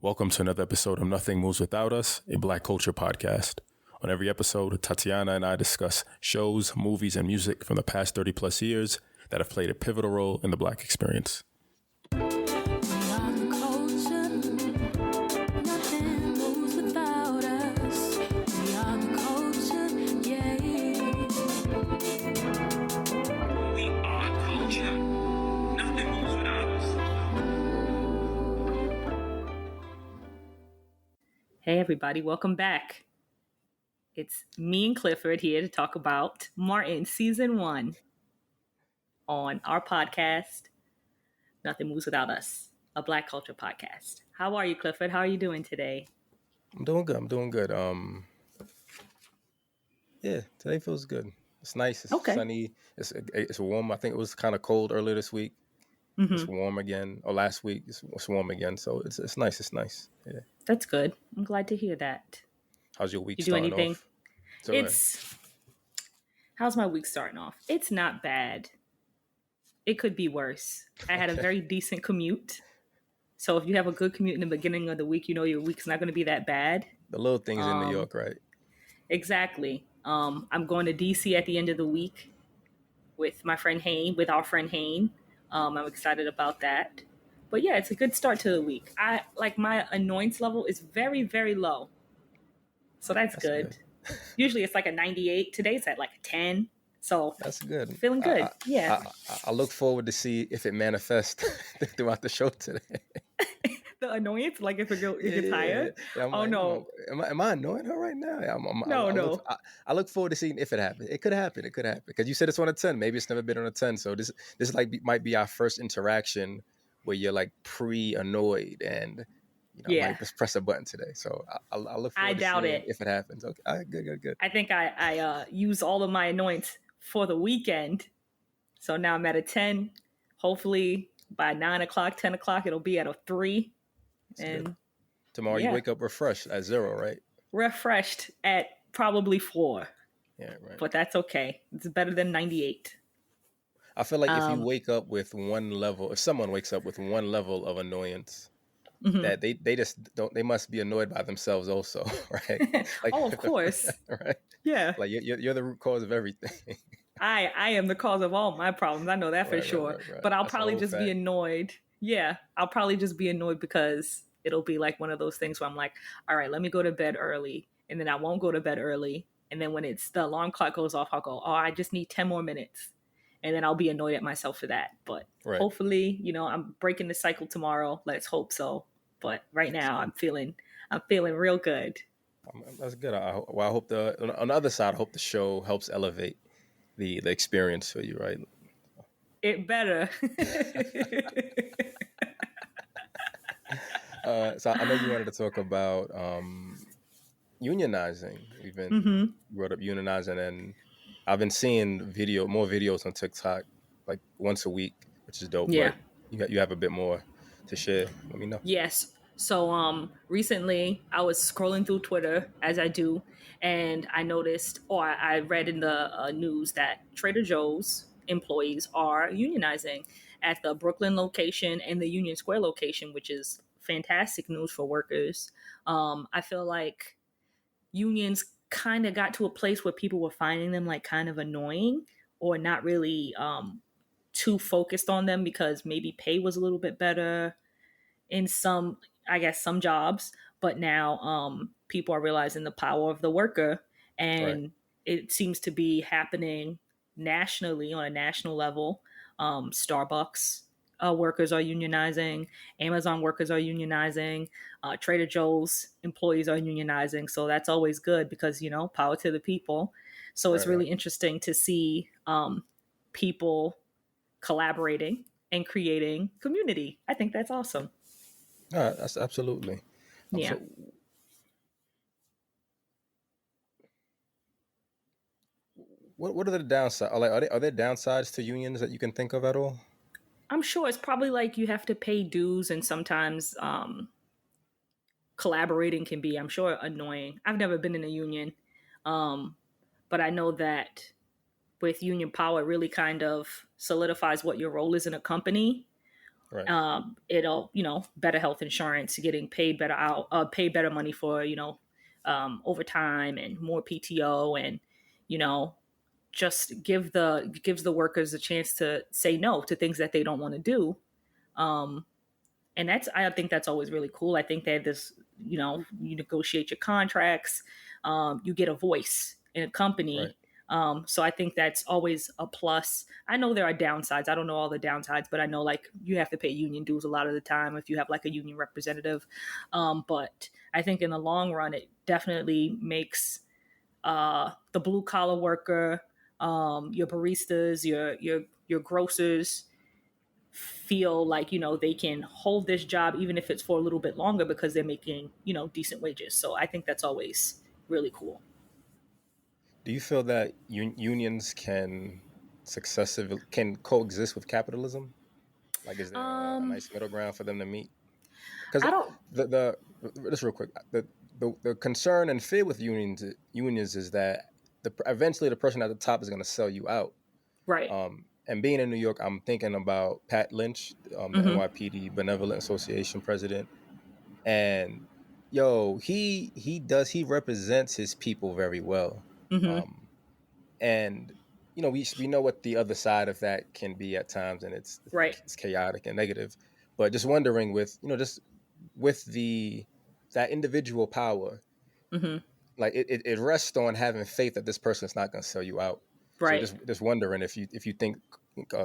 Welcome to another episode of Nothing Moves Without Us, a Black culture podcast. On every episode, Tatiana and I discuss shows, movies, and music from the past 30 plus years that have played a pivotal role in the Black experience. Hey everybody, welcome back. It's me and Clifford here to talk about Martin Season 1 on our podcast, Nothing Moves Without Us, a Black culture podcast. How are you, Clifford? How are you doing today? I'm doing good. Yeah, today feels good. It's nice, it's sunny, it's warm. I think it was kind of cold earlier this week. Mm-hmm. It's warm again, or last week it's warm again. So it's nice. Yeah. That's good. I'm glad to hear that. How's your week you do anything? Off? How's my week starting off? It's not bad. It could be worse. I had a very decent commute. So if you have a good commute in the beginning of the week, you know your week's not going to be that bad. The little things in New York, right? Exactly. I'm going to DC at the end of the week with our friend Hayne. I'm excited about that. But yeah, it's a good start to the week. My annoyance level is very, very low. So that's good. Usually it's like a 98. Today's at like a 10. So that's good. Feeling good. I look forward to see if it manifests throughout the show today. The annoyance, like if it gets higher. Yeah, no! Am I annoying her right now? No. I look forward to seeing if it happens. It could happen. Because you said it's on a 10. Maybe it's never been on a 10. So this might be our first interaction where you're like pre-annoyed and might just press a button today. So I look forward to seeing it if it happens. Okay, all right, good. I think I use all of my annoyance for the weekend. So now I'm at a 10. Hopefully by 9 o'clock, 10 o'clock, it'll be at a 3. That's and good. Tomorrow you wake up refreshed at 0, right? Refreshed at probably 4. Yeah, right. But that's okay. It's better than 98. I feel like if you wake up with one level, if someone wakes up with one level of annoyance, mm-hmm. that they just don't, they must be annoyed by themselves also, right? Like, of course. Right? Yeah. Like you're the root cause of everything. I am the cause of all my problems. I know that for sure. Right. But I'll probably just be annoyed. Yeah. I'll probably just be annoyed because it'll be like one of those things where I'm like, all right, let me go to bed early. And then I won't go to bed early. And then when the alarm clock goes off, I'll go, I just need 10 more minutes. And then I'll be annoyed at myself for that. But hopefully, I'm breaking the cycle tomorrow. Let's hope so. But right now I'm feeling real good. That's good. I hope on the other side, I hope the show helps elevate the experience for you, right? It better. So I know you wanted to talk about unionizing. We've been brought up unionizing, and I've been seeing more videos on TikTok like once a week, which is dope. Yeah. But you have a bit more to share. Let me know. Yes. So recently I was scrolling through Twitter, as I do, and I noticed, I read in the news that Trader Joe's employees are unionizing at the Brooklyn location and the Union Square location, which is fantastic news for workers. I feel like unions kind of got to a place where people were finding them like kind of annoying or not really too focused on them because maybe pay was a little bit better in some jobs, but now people are realizing the power of the worker, and it seems to be happening nationally on a national level. Starbucks workers are unionizing, Amazon workers are unionizing, Trader Joe's employees are unionizing. So that's always good because, power to the people. So it's really interesting to see people collaborating and creating community. I think that's awesome. That's absolutely. Yeah. What are the downsides? Are there downsides to unions that you can think of at all? I'm sure it's probably like you have to pay dues, and sometimes collaborating can be, I'm sure, annoying. I've never been in a union, but I know that with union power, it really kind of solidifies what your role is in a company. Right. It'll, better health insurance, getting paid better paid better money for, overtime and more PTO, and you know just gives the workers a chance to say no to things that they don't want to do. Um, and I think that's always really cool. I think that this, you negotiate your contracts, you get a voice in a Right. company. So I think that's always a plus. I know there are downsides. I don't know all the downsides, but I know like you have to pay union dues a lot of the time if you have like a union representative. But I think in the long run, it definitely makes the blue collar worker, your baristas, your grocers feel like they can hold this job even if it's for a little bit longer because they're making decent wages. So I think that's always really cool. Do you feel that unions can coexist with capitalism? Like, is there a Um, nice middle ground for them to meet? Because I don't. the just real quick, the concern and fear with unions is that eventually the person at the top is going to sell you out. Right. And being in New York, I'm thinking about Pat Lynch, the Mm-hmm. NYPD Benevolent Association president, and he represents his people very well. Mm-hmm. Um, and we know what the other side of that can be at times, and Right. it's chaotic and negative. But just wondering, with just with the that individual power, Mm-hmm. like it rests on having faith that this person is not going to sell you out. So Right. just wondering if you think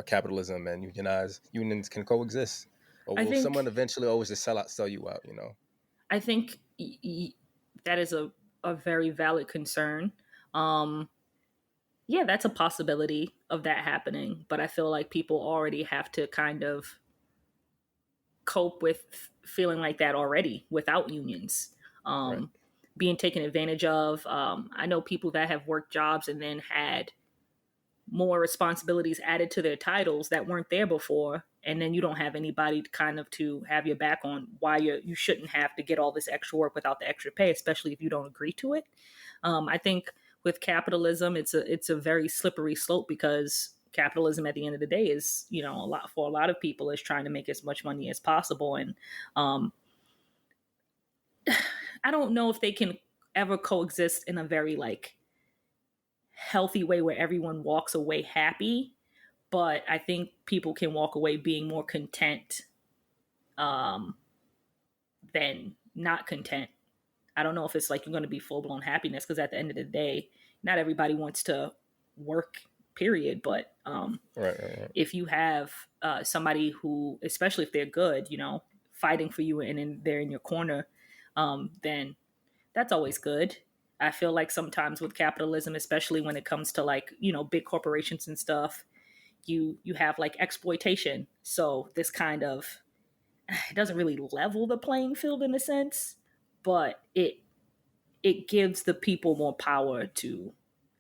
capitalism and unions can coexist, or I will someone think. eventually always just sell you out? I think that is a very valid concern. Um, yeah, that's a possibility of that happening, but I feel like people already have to kind of cope with feeling like that already without unions, Right. um, being taken advantage of. I know people that have worked jobs and then had more responsibilities added to their titles that weren't there before, and then you don't have anybody to have your back on why you shouldn't have to get all this extra work without the extra pay, especially if you don't agree to it. I think with capitalism, it's a very slippery slope because capitalism at the end of the day is a lot of people is trying to make as much money as possible, and um, I don't know if they can ever coexist in a very like healthy way where everyone walks away happy, but I think people can walk away being more content um, than not content. I don't know if it's like you're going to be full blown happiness because at the end of the day, not everybody wants to work, period. But Right. Right. Right. if you have somebody who, especially if they're good, fighting for you they're in your corner, then that's always good. I feel like sometimes with capitalism, especially when it comes to like, big corporations and stuff, you have like exploitation. So this kind of it doesn't really level the playing field in a sense, but it gives the people more power to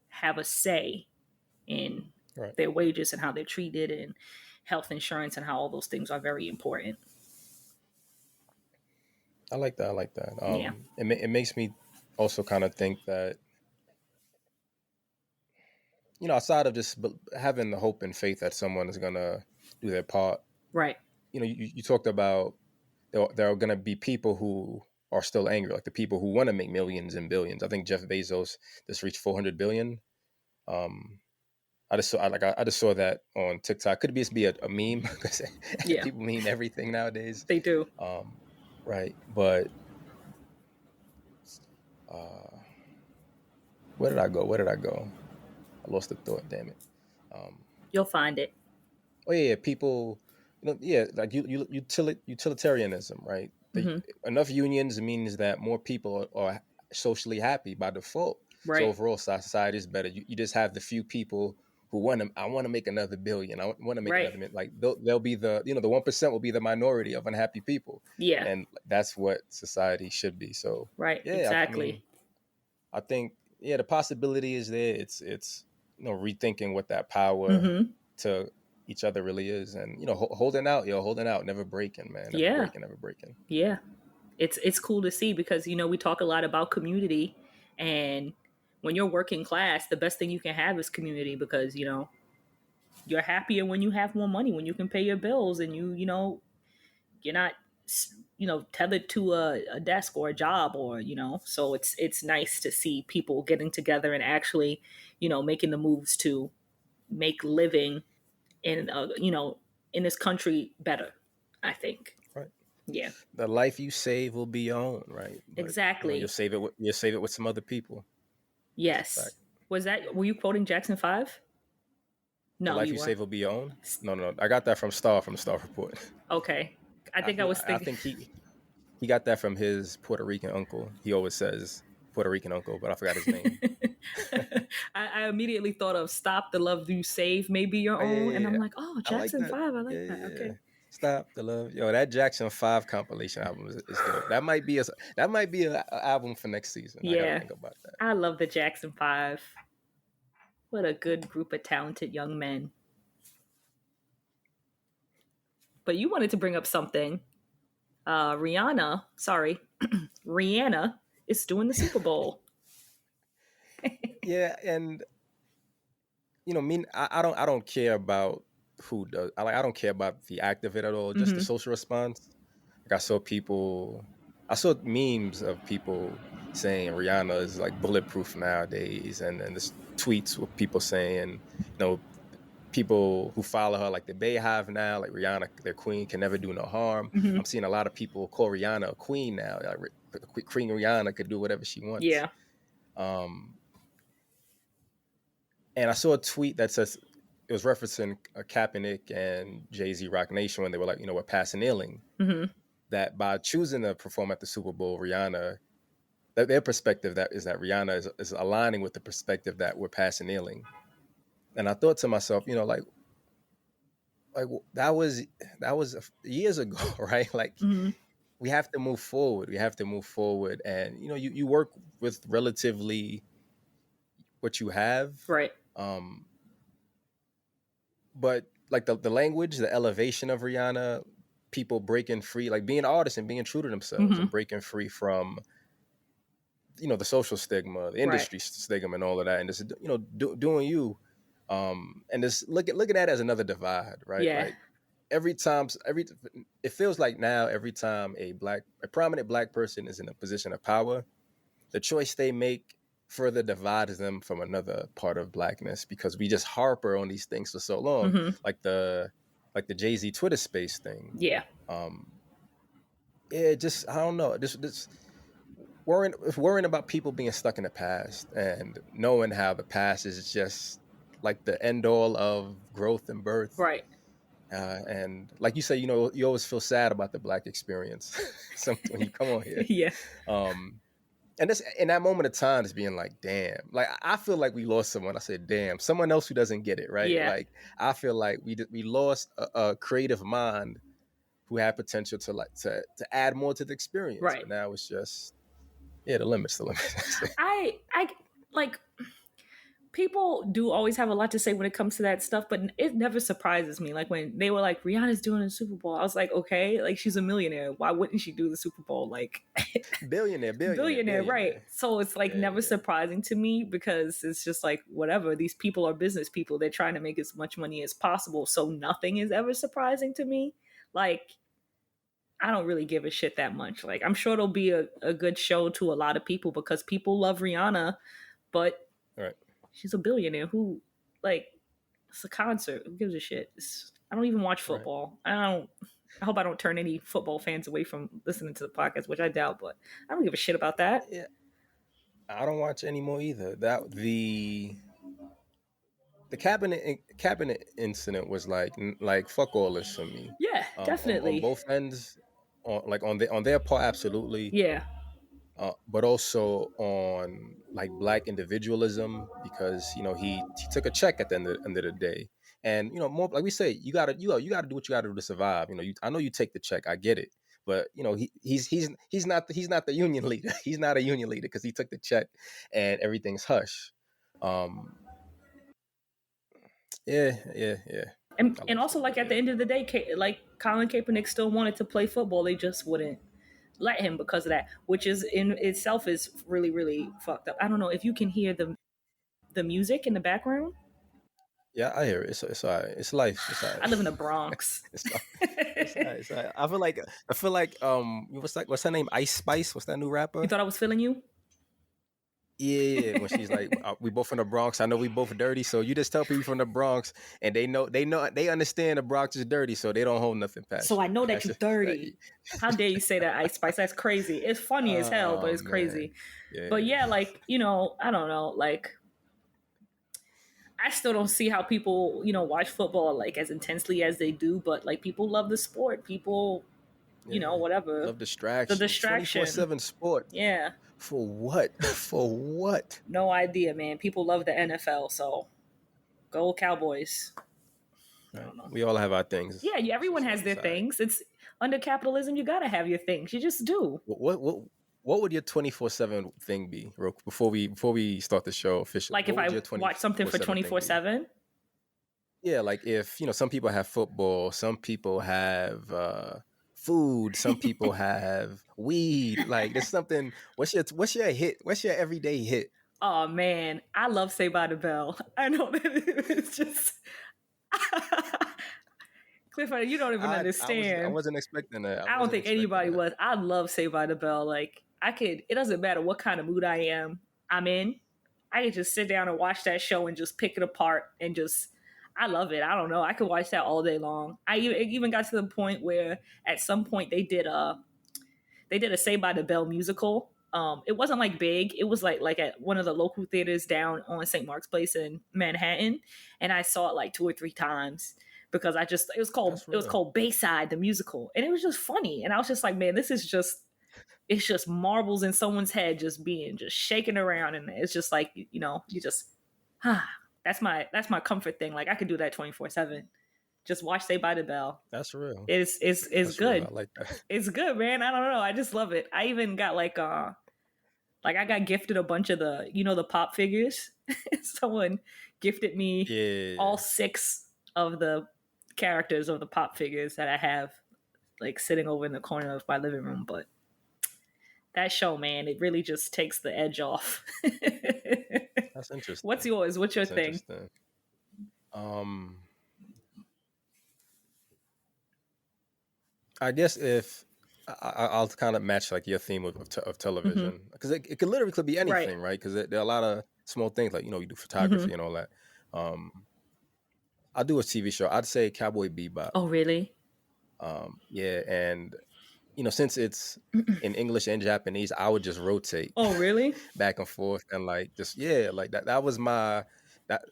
have a say in Right. their wages and how they're treated and health insurance and how all those things are very important. I like that. I like that. Yeah. It makes me also kind of think that outside of just having the hope and faith that someone is gonna do their part. Right. You talked about there are gonna be people who are still angry, like the people who want to make millions and billions. I think Jeff Bezos just reached 400 billion. Um, I just saw that on TikTok. Could it just be a meme because Yeah. people meme everything nowadays. They do. Um, right, but uh, where did I go? Where did I go? I lost the thought. Damn it. Um, You'll find it. oh yeah, people. Yeah, like utilitarianism, right? Hmm. Enough unions means that more people are socially happy by default. So Right. overall, society is better. You just have the few people who want to. I want to make another billion. I want to make Right. another million. Like they'll be the 1% will be the minority of unhappy people, Yeah. and that's what society should be. So Right. yeah, I mean, Exactly. I think the possibility is there. It's rethinking what that power Hmm. to each other really is, and holding out, never breaking, man, never Yeah. breaking, never breaking. Yeah. It's cool to see because we talk a lot about community, and when you're working class, the best thing you can have is community because you're happier when you have more money, when you can pay your bills and you you're not tethered to a desk or a job, or so it's nice to see people getting together and actually making the moves to make living in in this country better, I think. Right. Yeah, The life you save will be your own, right? But you'll exactly. save it with some other people. That's a fact. Yes. Were you quoting Jackson 5? The No, life you you weren't. save will be your own. No, no, no. I got that from Star, from the Star Report. Okay. I think I was I thinking. think he got that from his Puerto Rican uncle. He always says Puerto Rican uncle, but I forgot his name. I immediately thought of "Stop the Love You Save May Be Your Oh yeah, Own," yeah, and I'm yeah. like, "Oh, I like Jackson that. 5, I Yeah, like that." yeah, yeah. Okay. Stop the love, yo. That Jackson 5 compilation album is dope. That might be a album for next season. I gotta Yeah, think about that. I love the Jackson 5. What a good group of talented young men. But you wanted to bring up something. Rihanna is doing the Super Bowl. Yeah, and I don't care about who does. I don't care about the act of it at all. Just the Hmm. social response. Like I saw memes of people saying Rihanna is like bulletproof nowadays, and then this tweets with people saying, people who follow her like the Bayhive now, like Rihanna, their queen, can never do no harm. Hmm. I'm seeing a lot of people call Rihanna a queen now. Like, Queen Rihanna could do whatever she wants. Yeah. Um, and I saw a tweet that says it was referencing Kaepernick and Jay-Z Rock Nation when they were like, we're passing kneeling. Hmm. That by choosing to perform at the Super Bowl, Rihanna, their perspective that is that Rihanna is aligning with the perspective that we're passing kneeling. And I thought to myself, like that was years ago, right? Like Hmm. we have to move forward. We have to move forward, and you work with relatively what you have. Right. But like the language, the elevation of Rihanna, people breaking free, like being artists and being true to themselves Hmm. and breaking free from the social stigma, the Right. industry stigma, and all of that, and just doing you, and just looking at it as another divide, right? Yeah. Like it feels like now every time a prominent black person is in a position of power, the choice they make further divides them from another part of blackness, because we just harper on these things for so long, Hmm. like the Jay-Z Twitter space thing. Yeah. um yeah, just I don't know, just worrying about people being stuck in the past and knowing how the past is just like the end all of growth and birth. Right. And like you say, you always feel sad about the black experience when you come on here. Yeah. um and this in that moment of time is being like, damn, like I feel like we lost someone. I said, damn, someone else who doesn't get it, right? Yeah. Like I feel like we lost a creative mind who had potential to add more to the experience, Right. but now it's just, yeah, the limits. I like, people do always have a lot to say when it comes to that stuff, but it never surprises me. Like when they were like, Rihanna's doing a Super Bowl, I was like, okay, like she's a millionaire. Why wouldn't she do the Super Bowl? Like, billionaire, right? Billionaire. So it's like Yeah, never yeah. surprising to me, because it's just like, whatever. These people are business people. They're trying to make as much money as possible. So nothing is ever surprising to me. Like, I don't really give a shit that much. Like, I'm sure it'll be a good show to a lot of people because people love Rihanna, but All right. she's a billionaire who, like, it's a concert. Who gives a shit? I don't even watch Right. football. I hope I don't turn any football fans away from listening to the podcast, which I doubt, but I don't give a shit about that. Yeah, I don't watch anymore either. That the cabinet incident was like fuck all this for me. Yeah, On definitely. both ends, on their part, absolutely. Yeah. But also on like black individualism, because he took a check at the end of the day, and more like we say, you gotta do what you gotta do to survive. I know you take the check, I get it, but he's not the union leader. He's not a union leader because he took the check, and everything's hush. Um, yeah, yeah, yeah. I And love also, football. like, at the Yeah, end of the day, like, Colin Kaepernick still wanted to play football. They just wouldn't let him because of that, which is in itself is really, really fucked up. I don't know if you can hear the music in the background. Yeah, I hear it. It's all right. It's life. It's all I live in right. the Bronx. It's all, it's all right. It's all right. I feel like what's her name? Ice Spice. What's that new You rapper? thought I was feeling you? Yeah, when she's like, we both from the Bronx. I know we both dirty, so you just tell people from the Bronx, and they understand the Bronx is dirty, so they don't hold nothing So past I you. know that That's you're just dirty. How dare you say that, Ice Spice? That's crazy. It's funny as hell, but oh it's man, crazy. yeah, But yeah, like, I don't know. Like, I still don't see how people, watch football like as intensely as they do, but like people love the sport. People, yeah. whatever. Love The distraction. distraction. 24/7 sport Yeah. for what? For what? No idea, man. People love the NFL, so go Cowboys. I Right. don't know. We all have our things. Yeah, everyone has their It's all right. things. It's under capitalism, you gotta have your things. You just do. What would your 24/7 thing be, before we start the show officially? Like if What would I your watch something for 24/7 thing be? 24/7. Yeah, like if some people have football, some people have food, some people have weed. Like there's something. What's your hit? What's your everyday hit? Oh man, I love Say by the Bell. I know that it's just Clifford, you don't even I understand. wasn't expecting that. I I don't wasn't think expecting anybody that. was. I love Say by the Bell. Like I could. It doesn't matter what kind of mood I'm in. I could just sit down and watch that show and just pick it apart and just. I love it. I don't know. I could watch that all day long. It even got to the point where at some point they did a Say by the Bell musical. It wasn't like big. It was like at one of the local theaters down on St. Mark's Place in Manhattan, and I saw it like 2 or 3 times because it was called That's real. Bayside the musical, and it was just funny. And I was just like, man, this is just it's just marbles in someone's head just being just shaking around, and it's just like you just that's my comfort thing. Like I could do that 24/7. Just watch Say by the Bell. That's real. It's That's real. I good. like that. It's good, man. I don't know. I just love it. I even got like I got gifted a bunch of the pop figures. Someone gifted me Yeah, all 6 of the characters of the pop figures that I have like sitting over in the corner of my living room. But that show, man, it really just takes the edge off. that's What's interesting. yours? What's your That's thing? interesting. Um, I guess if I'll kind of match like your theme of Mm-hmm. television, because it could be Right. anything, right? Because there are a lot of small things like you do photography Mm-hmm. and all that. Um, I'll do a TV show. I'd say Cowboy Bebop. Oh, really? Yeah, and since it's in English and Japanese, I would just rotate Oh, really? back and forth and like just like that. That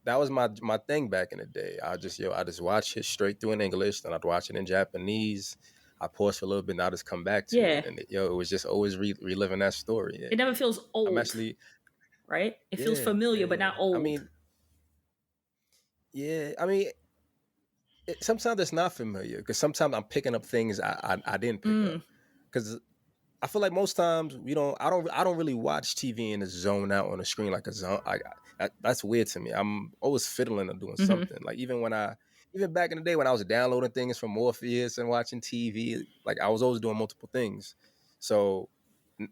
that was my thing back in the day. I just watch it straight through in English, then I'd watch it in Japanese. I pause for a little bit, and I just come back to Yeah. it, and it was just always reliving that story. Yeah. It never feels I'm old, actually, right? It feels yeah, familiar, but yeah. not old. I mean, sometimes it's not familiar because sometimes I'm picking up things I didn't pick up Mm. because I feel like most times I don't really watch TV and just zone out on the screen like a zone. That's weird to me. I'm always fiddling or doing Mm-hmm. something. Like even back in the day when I was downloading things from Morpheus and watching TV, like I was always doing multiple things. So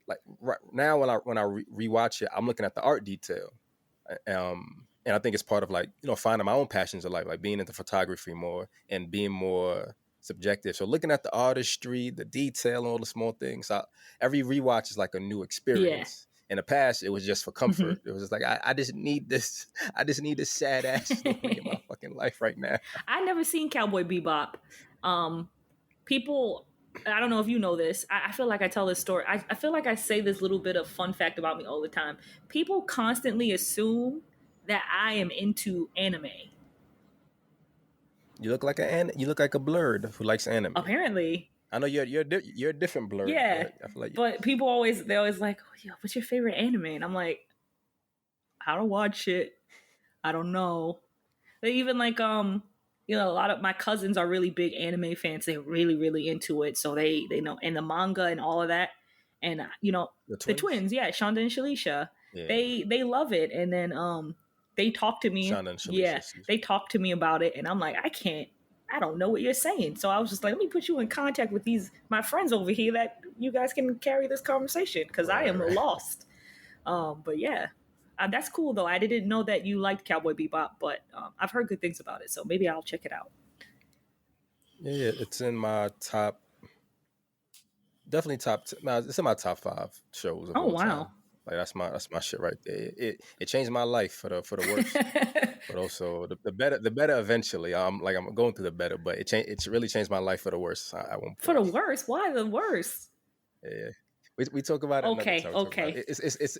like right now when I rewatch it, I'm looking at the art detail. And I think it's part of like finding my own passions in life, like being into photography more and being more subjective. So looking at the artistry, the detail, and all the small things. Every rewatch is like a new Yeah. experience. In the past, it was just for Mm-hmm. comfort. It was just like I just need this. I just need this sad ass story in my fucking life right now. I never seen Cowboy Bebop. People, I don't know if you know this. I feel like I tell this story. I feel like I say this little bit of fun fact about me all the time. People constantly assume that I am into anime. You look like a blurred who likes anime. Apparently, I know you're a different blurred, yeah. but I feel like But they're always like, oh, yeah, what's your favorite anime? And I'm like, I don't watch it. I don't know. They even like a lot of my cousins are really big anime fans. They're really really into it, so they know and the manga and all of that. And the the twins. twins, yeah, Shonda and Shalisha, Yeah, they love it. And then they talk to me, Shonda and Shalisha. yeah, Excuse they me. talk to me about it, and I'm like, I don't know what you're saying. So I was just like, let me put you in contact with these my friends over here that you guys can carry this conversation because I Right, am right. lost. But yeah, That's cool though. I didn't know that you liked Cowboy Bebop, but I've heard good things about it, so maybe I'll check it out. Yeah, it's in my top, definitely top. No, it's in my top 5 shows of Oh all wow. time. Like that's my shit right there. It changed my life for the worse, but also the better eventually. I'm going through the better, but it's really changed my life for the worse at one For point. the worst? Why the worst? Yeah, we talk about it another Okay, time. We talk about okay, it. It's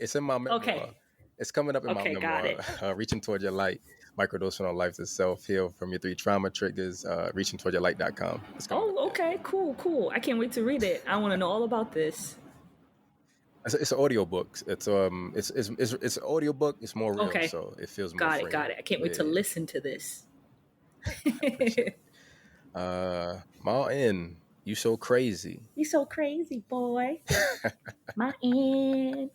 it's in my memoir. okay, It's coming up in my okay. Got memoir. it. Reaching toward your light, microdosing on life to self heal from your 3 trauma triggers. Reachingtowardyourlight.com. It's coming up Oh, there. okay, cool, cool. I can't wait to read it. I want to know all about this. It's an audio book. It's an audio book. It's more real, Okay, so it feels more got it, frame. got it. I can't wait to Yeah, listen to this. I appreciate it. Martin, you so crazy. You so crazy, boy. Martin.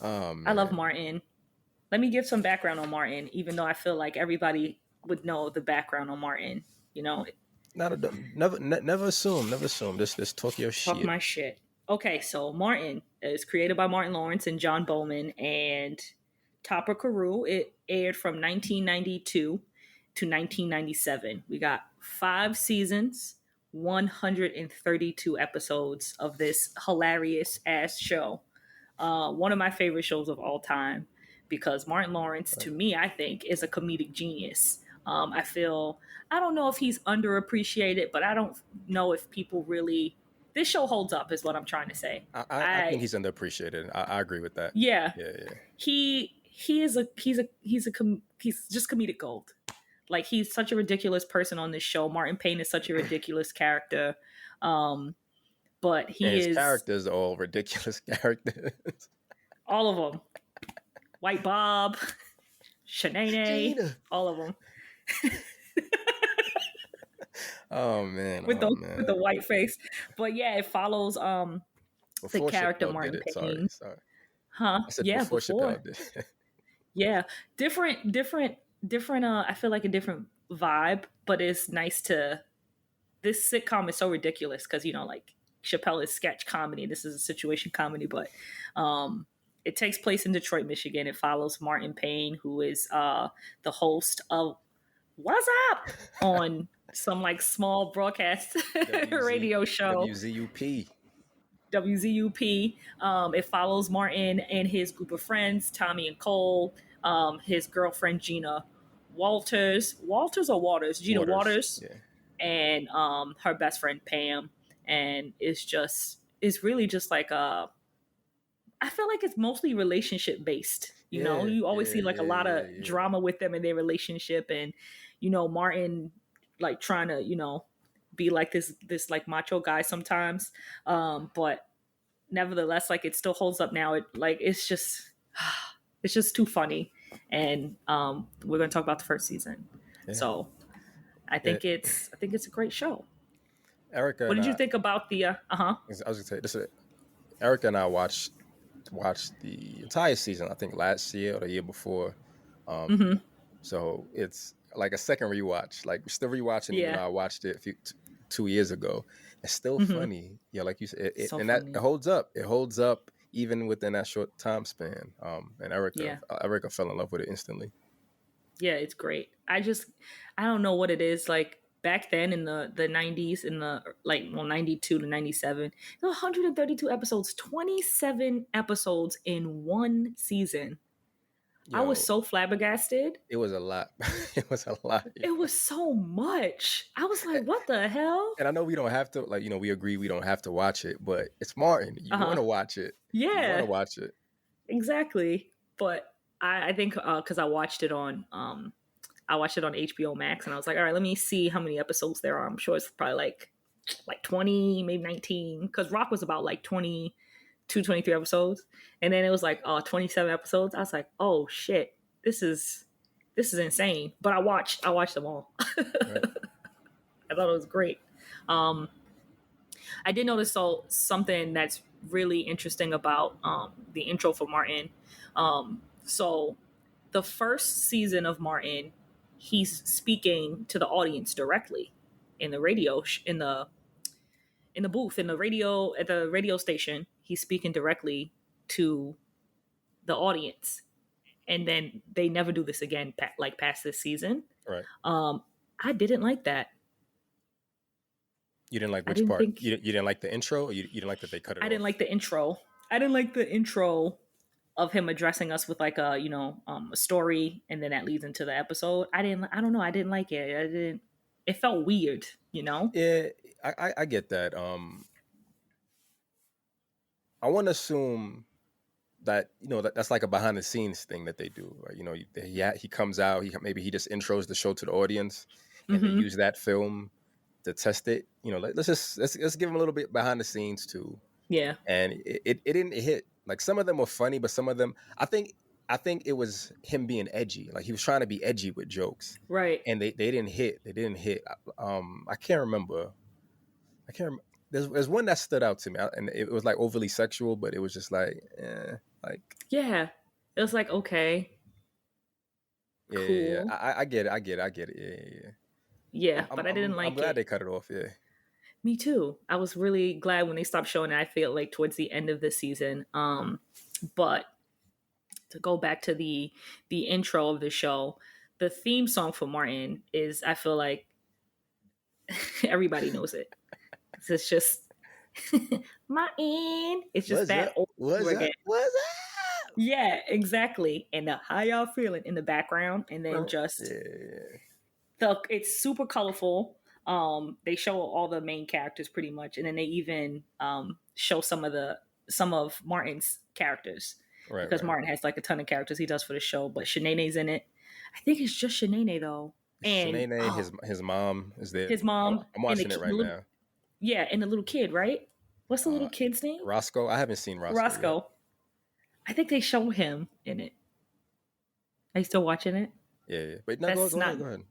Oh I love man, Martin. Let me give some background on Martin, even though I feel like everybody would know the background on Martin. You know, never assume. Never assume. Just talk your talk shit. my shit. Okay, so Martin is created by Martin Lawrence and John Bowman and Topper Carew. It aired from 1992 to 1997. We got 5 seasons, 132 episodes of this hilarious ass show. One of my favorite shows of all time because Martin Lawrence, to me, I think, is a comedic genius. I don't know if he's underappreciated, but I don't know if people really. This show holds up, is what I'm trying to say. I think he's underappreciated. I agree with that. Yeah, Yeah. he's just comedic gold. Like he's such a ridiculous person on this show. Martin Payne is such a ridiculous character. But And he his is characters are all ridiculous characters. all of them. White Bob, Shanae, Gina. all of them. Oh man. with Oh with man. the white face. But yeah, it follows the Before character Chappelle did Martin it. Payne. Sorry. Huh? I said Yeah, before before. Chappelle did. Yeah. Different I feel like a different vibe, but it's nice to this sitcom is so ridiculous because like Chappelle is sketch comedy. This is a situation comedy, but it takes place in Detroit, Michigan. It follows Martin Payne, who is the host of Wazzup on some like small broadcast radio show. WZUP. WZUP. It follows Martin and his group of friends, Tommy and Cole, his girlfriend Gina Walters or Waters, Gina Waters, Yeah. and her best friend Pam. And it's really just like I feel like it's mostly relationship based. You always see like a lot of drama with them in their relationship, and Martin like trying to be like this like macho guy sometimes, but nevertheless, like it still holds up now. It's just it's just too funny, and we're gonna talk about the first season. Yeah. So I think it's a great show. Erica, what did you think about the? I was gonna say this. Erica and I watched the entire season. I think last year or the year before. So it's like a second rewatch. Like we're still rewatching. Yeah. Even though I watched it 2 years ago. It's still funny. Yeah, like you said, it holds up. It holds up even within that short time span. And Erica fell in love with it instantly. Yeah, it's great. I don't know what it is. Like back then in the 90s, in the 92 to 97, there were 132 episodes, 27 episodes in one season. I was so flabbergasted. It was a lot. It was a lot. It was so much. I was like, what the hell? And I know we don't have to, we agree we don't have to watch it, but it's Martin. You want to watch it. Yeah. You want to watch it. Exactly. But I think because I watched it on HBO Max, and I was like, all right, let me see how many episodes there are. I'm sure it's probably like 20, maybe 19, because Rock was about like 22, 23 episodes, and then it was like 27 episodes. I was like, oh shit, this is insane. But I watched them all. Right. I thought it was great. I did notice something that's really interesting about the intro for Martin. So the first season of Martin, he's speaking to the audience directly in the radio in the booth in the radio at the radio station. He's speaking directly to the audience, and then they never do this again. Past this season, Right. I didn't like that. You didn't like I which didn't part? think You didn't like the intro, or you didn't like that they cut it I didn't off? like the intro. I didn't like the intro of him addressing us with like a a story, and then that leads into the episode. I didn't. I don't know. I didn't like it. I didn't. It felt weird. Yeah, I get that. I want to assume that that's like a behind the scenes thing that they do, right? He comes out, maybe he just intros the show to the audience, and they Mm-hmm. use that film to test it. Let's give him a little bit behind the scenes too. Yeah. And it didn't hit. Like, some of them were funny, but some of them, I think it was him being edgy. Like, he was trying to be edgy with jokes, Right. and they didn't hit. They didn't hit. I can't remember. I can't remember. There's one that stood out to me, and it was like overly sexual, but it was just like, like, Yeah. It was like, okay, yeah. cool. I get it. I get it. I get it. Yeah. Yeah, but I didn't I'm like glad it. they cut it off. Yeah. Me too. I was really glad when they stopped showing it. I feel like towards the end of the season. But to go back to the intro of the show, the theme song for Martin is, I feel like everybody knows it. It's just Martin. It's just What's that up? over What's again. up? What's up? Yeah, exactly. And the how y'all feeling in the background, and then just Yeah. it's super colorful. They show all the main characters pretty much, and then they even show some of Martin's characters, Right. because Right. Martin has like a ton of characters he does for the show, but Shanae's in it. I think it's just Shanae though, and Shanae, his mom is there. his mom I'm and watching it right now. yeah, and the little kid, right? What's the little kid's name? Roscoe. I haven't seen Roscoe. Roscoe. I think they show him in it. Are you still watching it? Yeah. But no, go ahead.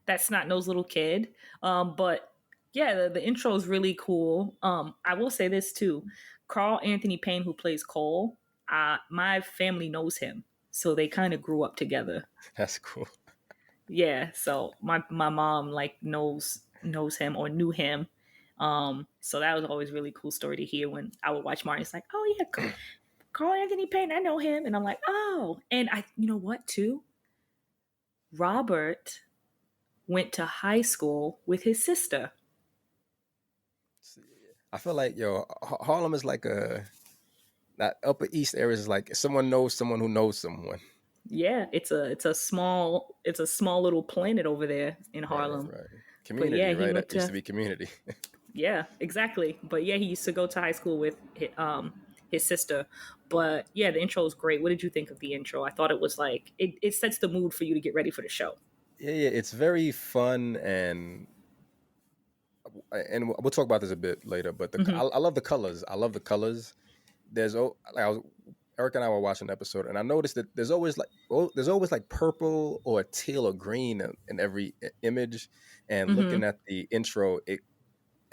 That snot-nosed little kid. But yeah, the intro is really cool. I will say this too. Carl Anthony Payne, who plays Cole, my family knows him. So they kind of grew up together. That's cool. Yeah. So my mom like knows him or knew him. So that was always a really cool story to hear when I would watch Martin. It's like, oh yeah, Carl Anthony Payne, I know him. And I'm like, oh. And you know what too? Robert went to high school with his sister. I feel like Harlem is like that Upper East area is like someone knows someone who knows someone. Yeah, it's a small little planet over there in Harlem. Right. Community, yeah, right? That used to be community. Yeah, exactly. But yeah, he used to go to high school with his sister. But yeah, the intro is great. What did you think of the intro? I thought it was like it sets the mood for you to get ready for the show. Yeah, it's very fun, and we'll talk about this a bit later. But I love the colors. I love the colors. Eric and I were watching an episode, and I noticed that there's always like purple or teal or green in every image. And looking at the intro, it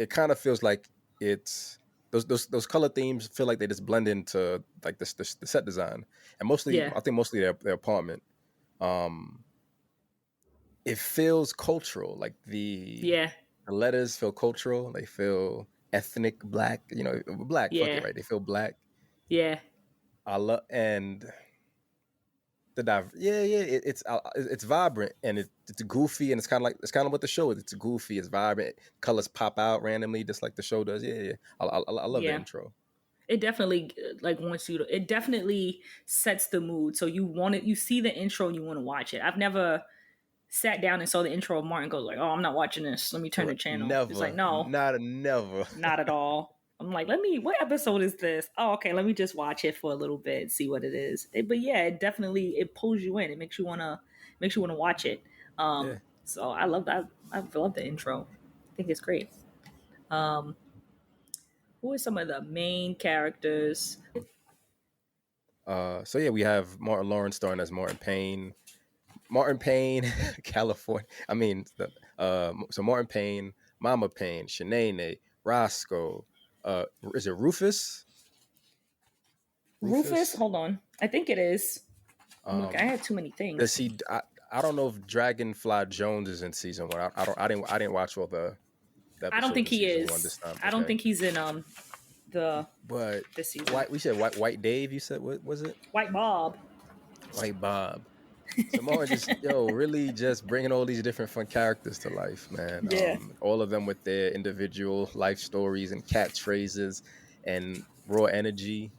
kind of feels like it's those color themes feel like they just blend into like the set design, and mostly I think mostly their apartment. It feels cultural, like the letters feel cultural. They feel ethnic, black. Black. Fuck it, right? They feel black. Yeah. I love and it's vibrant, and it's goofy, and it's kind of what the show is. It's goofy, it's vibrant, colors pop out randomly just like the show does. I love the intro. It definitely wants you to. It definitely sets the mood, so you see the intro and you want to watch it. I've never sat down and saw the intro of Martin, goes like, oh, I'm not watching this, let me turn the channel. Never. It's like, no, never, not at all. I'm like, what episode is this? Oh, okay, let me just watch it for a little bit, see what it is. But yeah, it definitely pulls you in. It makes you wanna watch it. So I love that. I love the intro. I think it's great. Who are some of the main characters? So yeah, we have Martin Lawrence starring as Martin Payne. Martin Payne, California. I mean, so Martin Payne, Mama Payne, Shanae, Roscoe. Is it Rufus? Rufus? Hold on. I think it is. Look, I had too many things. Does he? I don't know if Dragonfly Jones is in season 1. I didn't watch all the. I don't think he is. I don't think he's in But this season. we said White Dave. You said what was it? White Bob. White Bob. So Martin just really just bringing all these different fun characters to life, man. Yeah. All of them with their individual life stories and catchphrases and raw energy.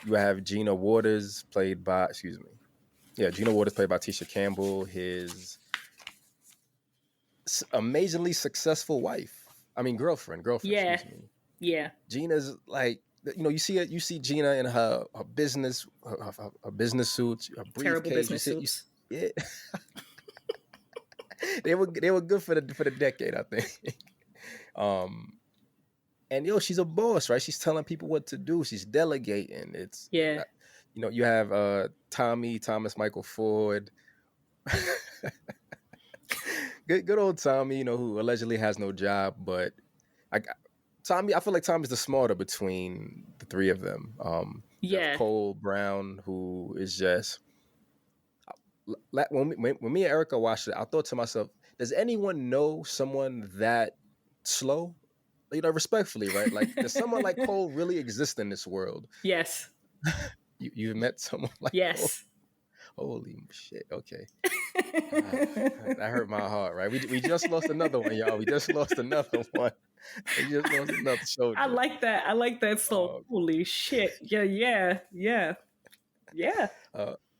You have Gina Waters played by Gina Waters played by Tisha Campbell. His amazingly successful wife. I mean girlfriend. Yeah. Excuse me. Yeah. Gina's like, you see Gina in her business business suits, her briefcase. Terrible business suits. Yeah. they were good for the decade, I think. And she's a boss, right? She's telling people what to do. She's delegating. It's you have Thomas Michael Ford. good old Tommy, who allegedly has no job, but I feel like Tommy's the smarter between the three of them. Cole Brown, who is just when me and Erica watched it, I thought to myself, does anyone know someone that slow? Respectfully, right? Like, does someone like Cole really exist in this world? Yes. You've met someone like yes. Cole? Holy shit! Okay, that hurt my heart. Right? We just lost another one, y'all. We just lost another one. We just lost another soldier. I like that. So holy shit! Yeah.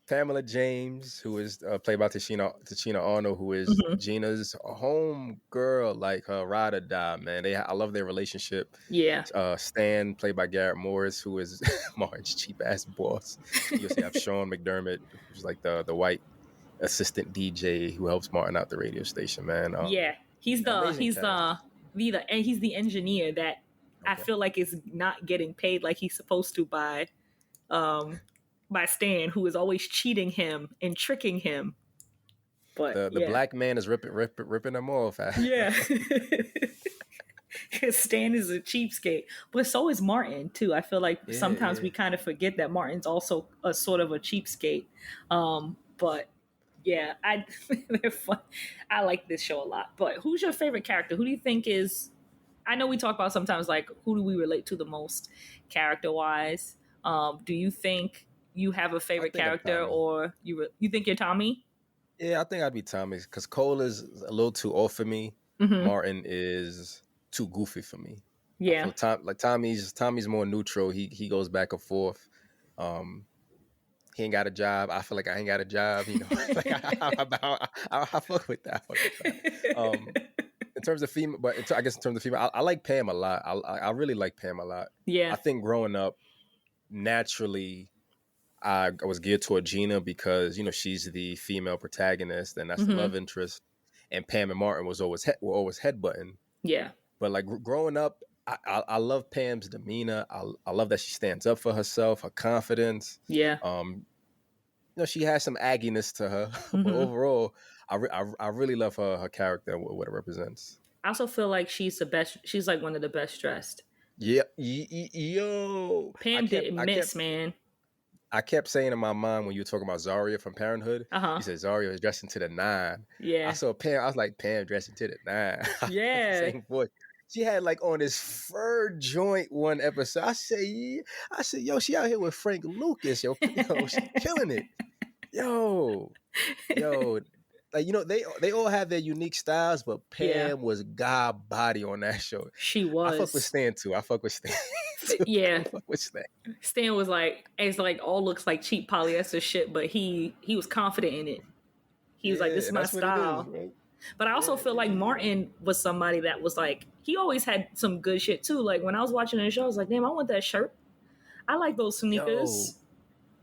Pamela James, who is played by Tashina Arnold, who is Gina's home girl, like her ride or die, man. I love their relationship. Yeah. Stan, played by Garrett Morris, who is Martin's cheap ass boss. You also have Sean McDermott, who's like the white assistant DJ who helps Martin out the radio station, man. He's the engineer that I feel like is not getting paid like he's supposed to by Stan, who is always cheating him and tricking him. But the black man is ripping them off. Yeah. Stan is a cheapskate, but so is Martin too. I feel like sometimes we kind of forget that Martin's also a sort of a cheapskate. But yeah, they're fun. I like this show a lot. But who's your favorite character? Who do you think is? I know we talk about sometimes like who do we relate to the most character wise. Do you think you have a favorite character, or you think you're Tommy? Yeah, I think I'd be Tommy because Cole is a little too old for me. Martin is too goofy for me. Yeah, Tommy's more neutral. He goes back and forth. He ain't got a job. I feel like I ain't got a job. Like I fuck with that. In terms of female, I guess in terms of female, I like Pam a lot. I really like Pam a lot. Yeah, I think growing up, naturally, I was geared toward Gina because she's the female protagonist and that's the love interest, and Pam and Martin were always headbutting. Yeah, but like growing up, I love Pam's demeanor. I love that she stands up for herself, her confidence. Yeah. She has some agginess to her, but overall, I really love her character and what it represents. I also feel like she's the best. She's like one of the best dressed. Yeah, yo. Pam didn't miss, man. I kept saying in my mind when you were talking about Zaria from Parenthood, you said Zaria was dressing to the 9. Yeah. I saw Pam. I was like, Pam dressing to the 9. Yeah. Same voice. She had like on this fur joint one episode. I said, yo, she out here with Frank Lucas, yo, she killing it, yo. Like they all have their unique styles, but Pam was god body on that show. She was. I fuck with Stan too. Yeah. I fuck with Stan. Stan was like, it's like all looks like cheap polyester shit, but he was confident in it. He was like, this is my style. Is, right? But I also feel like Martin was somebody that was like, he always had some good shit too. Like when I was watching the show, I was like, damn, I want that shirt. I like those sneakers.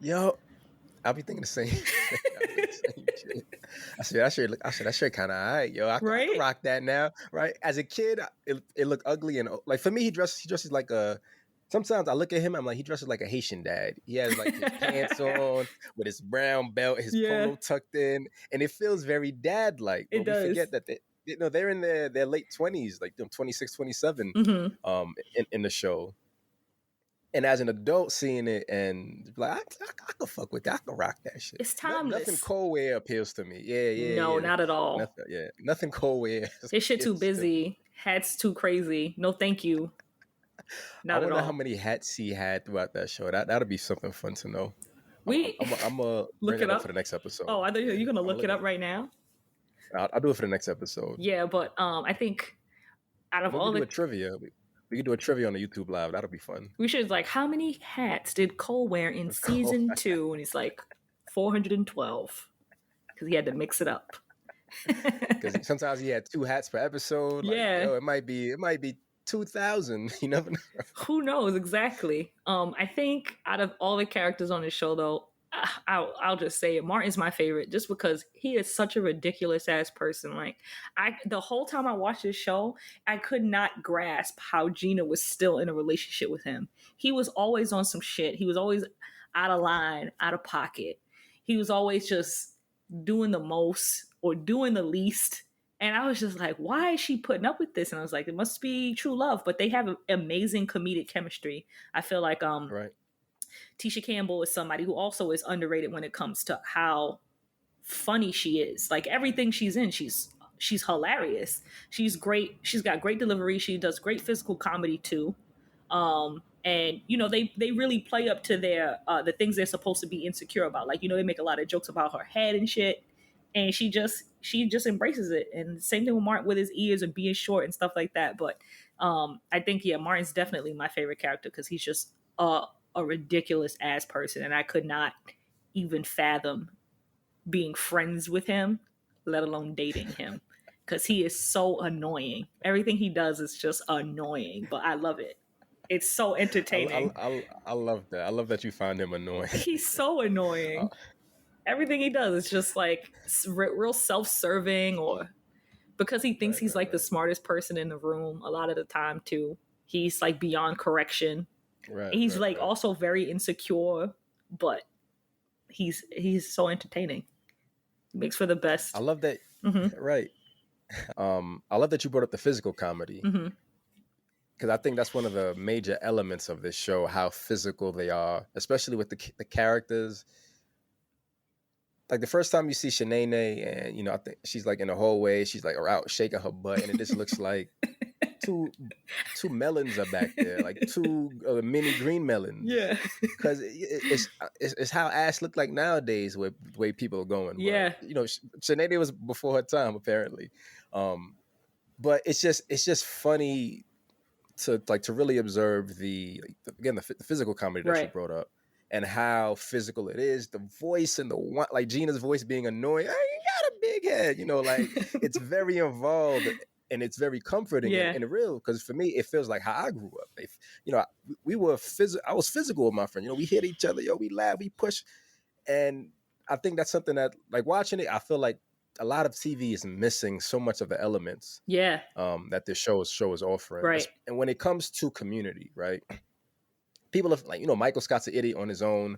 Yo. I'll be thinking the same. Shit. I said that shirt kind of alright, yo. I can rock that now, right? As a kid, it looked ugly and like for me, he dresses like a. Sometimes I look at him, I'm like, he dresses like a Haitian dad. He has like his pants on with his brown belt, his polo tucked in, and it feels very dad-like. It does. We forget that they're in their late 20s, like 26, 27, in the show. And as an adult seeing it and like, I can fuck with that. I can rock that shit. It's timeless. Nothing cold wear appeals to me. Yeah. No, not at all. Nothing cold wear. This shit too busy. Hats too crazy. No, thank you. I Not at wonder how all. many hats he had throughout that show. That'll be something fun to know. We I'm gonna bring look it that up for the up. next episode. Oh, I thought you're gonna I'm gonna look look it it up up. right now. I'll do it for the next episode. Yeah, but I think out of Maybe all do the a trivia. We could do a trivia on the YouTube live. That'll be fun. we should like how many hats did Cole wear in Let's go. season 2? And he's like 412 because he had to mix it up. Because sometimes he had 2 hats per episode. Like, Yeah. yo, it might be 2,000. You never know. Who knows exactly? I think out of all the characters on the show, though, I'll just say it. Martin's my favorite, just because he is such a ridiculous ass person. Like, the whole time I watched this show, I could not grasp how Gina was still in a relationship with him. He was always on some shit. He was always out of line, out of pocket. He was always just doing the most or doing the least. And I was just like, why is she putting up with this? And I was like, it must be true love. But they have amazing comedic chemistry. I feel like Right. Tisha Campbell is somebody who also is underrated when it comes to how funny she is. Like everything she's in, she's hilarious. She's great. She's got great delivery. She does great physical comedy too. And you know they really play up to their the things they're supposed to be insecure about. Like, you know, they make a lot of jokes about her head and shit, and she just embraces it. And same thing with Martin with his ears and being short and stuff like that. But I think Martin's definitely my favorite character because he's just a ridiculous ass person, and I could not even fathom being friends with him, let alone dating him, because he is so annoying. Everything he does is just annoying, but I love it. It's so entertaining. I love that. I love that you find him annoying. He's so annoying. Everything he does is just like real self-serving, or because he thinks he's like the smartest person in the room a lot of the time too. He's like beyond correction. Right. He's like also very insecure, but he's so entertaining. He makes for the best. I love that. Mm-hmm. Right. I love that you brought up the physical comedy. Mm-hmm. Because I think that's one of the major elements of this show, how physical they are, especially with the characters. Like the first time you see Shanae, and you know, I think she's like in the hallway, she's like out shaking her butt, and it just looks like two melons are back there, like 2 mini green melons. Yeah, because it's how ass look like nowadays, with the way people are going. Yeah, but, you know, Shanae was before her time apparently, but it's just funny to really observe the physical comedy that she brought up, and how physical it is. The voice and like Gina's voice being annoying. Hey, you got a big head, you know, like it's very involved and it's very comforting and real. Because for me, it feels like how I grew up. You know, I was physical with my friend. You know, we hit each other, we laugh, we push, and I think that's something that, like, watching it, I feel like a lot of TV is missing so much of the elements that this show is offering. Right. And when it comes to community, right? People are like, you know, Michael Scott's an idiot on his own.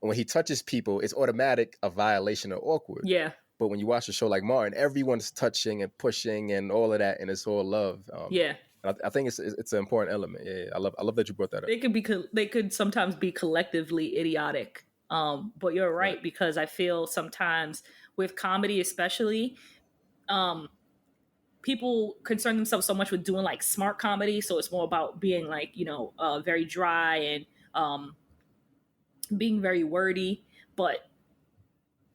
And when he touches people, it's automatic a violation or awkward. Yeah. But when you watch a show like Martin, everyone's touching and pushing and all of that, and it's all love. I think it's an important element. Yeah, I love that you brought that up. They could sometimes be collectively idiotic. But you're right, because I feel sometimes with comedy, especially, people concern themselves so much with doing like smart comedy. So it's more about being like, you know, very dry and being very wordy. But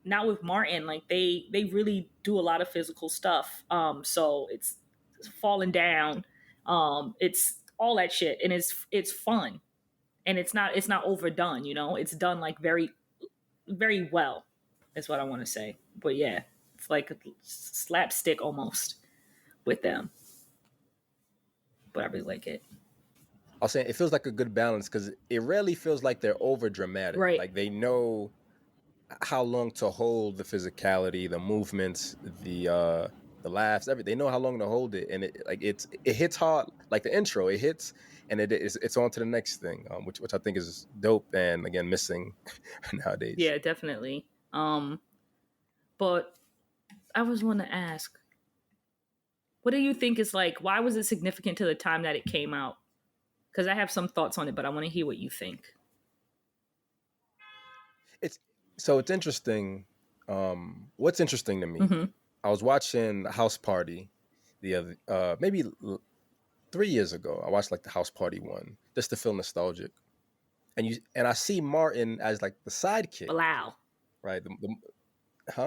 now with Martin, like they really do a lot of physical stuff. So it's falling down. It's all that shit, and it's fun, and it's not overdone. You know, it's done like very, very well. Is what I want to say. But yeah, it's like a slapstick almost with them. But I really like it. I'll say it feels like a good balance, because it rarely feels like they're over dramatic. Right. Like they know how long to hold the physicality, the movements, the laughs, everything. They know how long to hold it, and it hits hard. Like the intro, it hits, and it's on to the next thing, which I think is dope, and again missing nowadays. Yeah, definitely. But I was want to ask, what do you think is like? Why was it significant to the time that it came out? Because I have some thoughts on it, but I want to hear what you think. It's interesting. What's interesting to me? Mm-hmm. I was watching House Party the other, maybe 3 years ago. I watched like the house party one just to feel nostalgic. And I see Martin as like the sidekick, Bilal. right?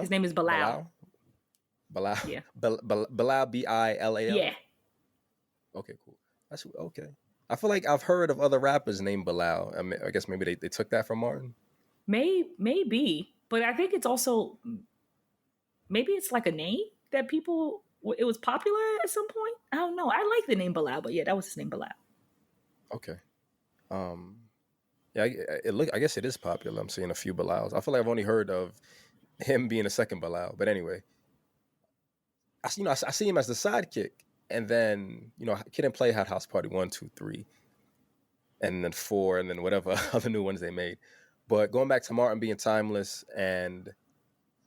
His name is Bilal. Bilal, Yeah. Bilal, Bilal. Yeah. Okay, cool. That's okay. I feel like I've heard of other rappers named Bilal. I guess maybe they took that from Martin. Maybe, but I think it's also maybe it's like a name that people. It was popular at some point. I don't know. I like the name Bilal, but yeah, that was his name, Bilal. Okay. Yeah, I guess it is popular. I'm seeing a few Bilals. I feel like I've only heard of him being a second Bilal. But anyway, I see him as the sidekick, and then Kid and Play had House Party 1, 2, 3, and then 4, and then whatever other new ones they made. But going back to Martin being timeless, and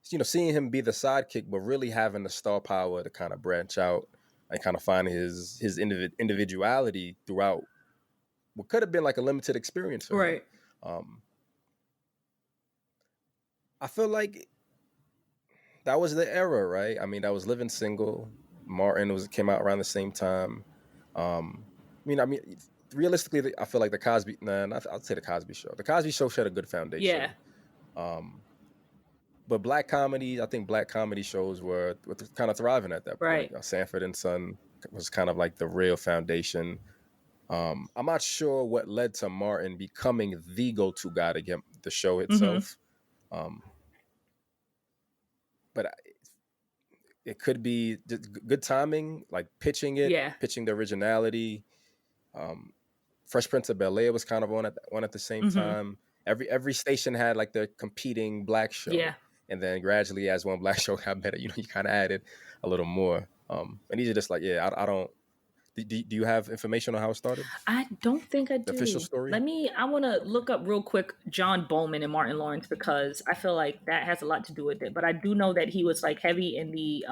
seeing him be the sidekick, but really having the star power to kind of branch out and kind of find his individuality throughout what could have been like a limited experience for him. I feel like that was the era, right? I mean, that was Living Single. Martin came out around the same time. I mean, realistically, I feel like the Cosby. I'll say the Cosby Show. The Cosby Show set a good foundation. Yeah. But black comedy, I think black comedy shows were kind of thriving at that point. Right. Sanford and Son was kind of like the real foundation. I'm not sure what led to Martin becoming the go-to guy to get the show itself. But it could be good timing, like pitching the originality. Fresh Prince of Bel-Air was kind of on at the same time. Every station had like their competing black show. Yeah. And then gradually, as one black show got better, you kind of added a little more. And these are just like, I don't. Do you have information on how it started? I don't think I do. The official story? I want to look up real quick John Bowman and Martin Lawrence, because I feel like that has a lot to do with it. But I do know that he was like heavy in the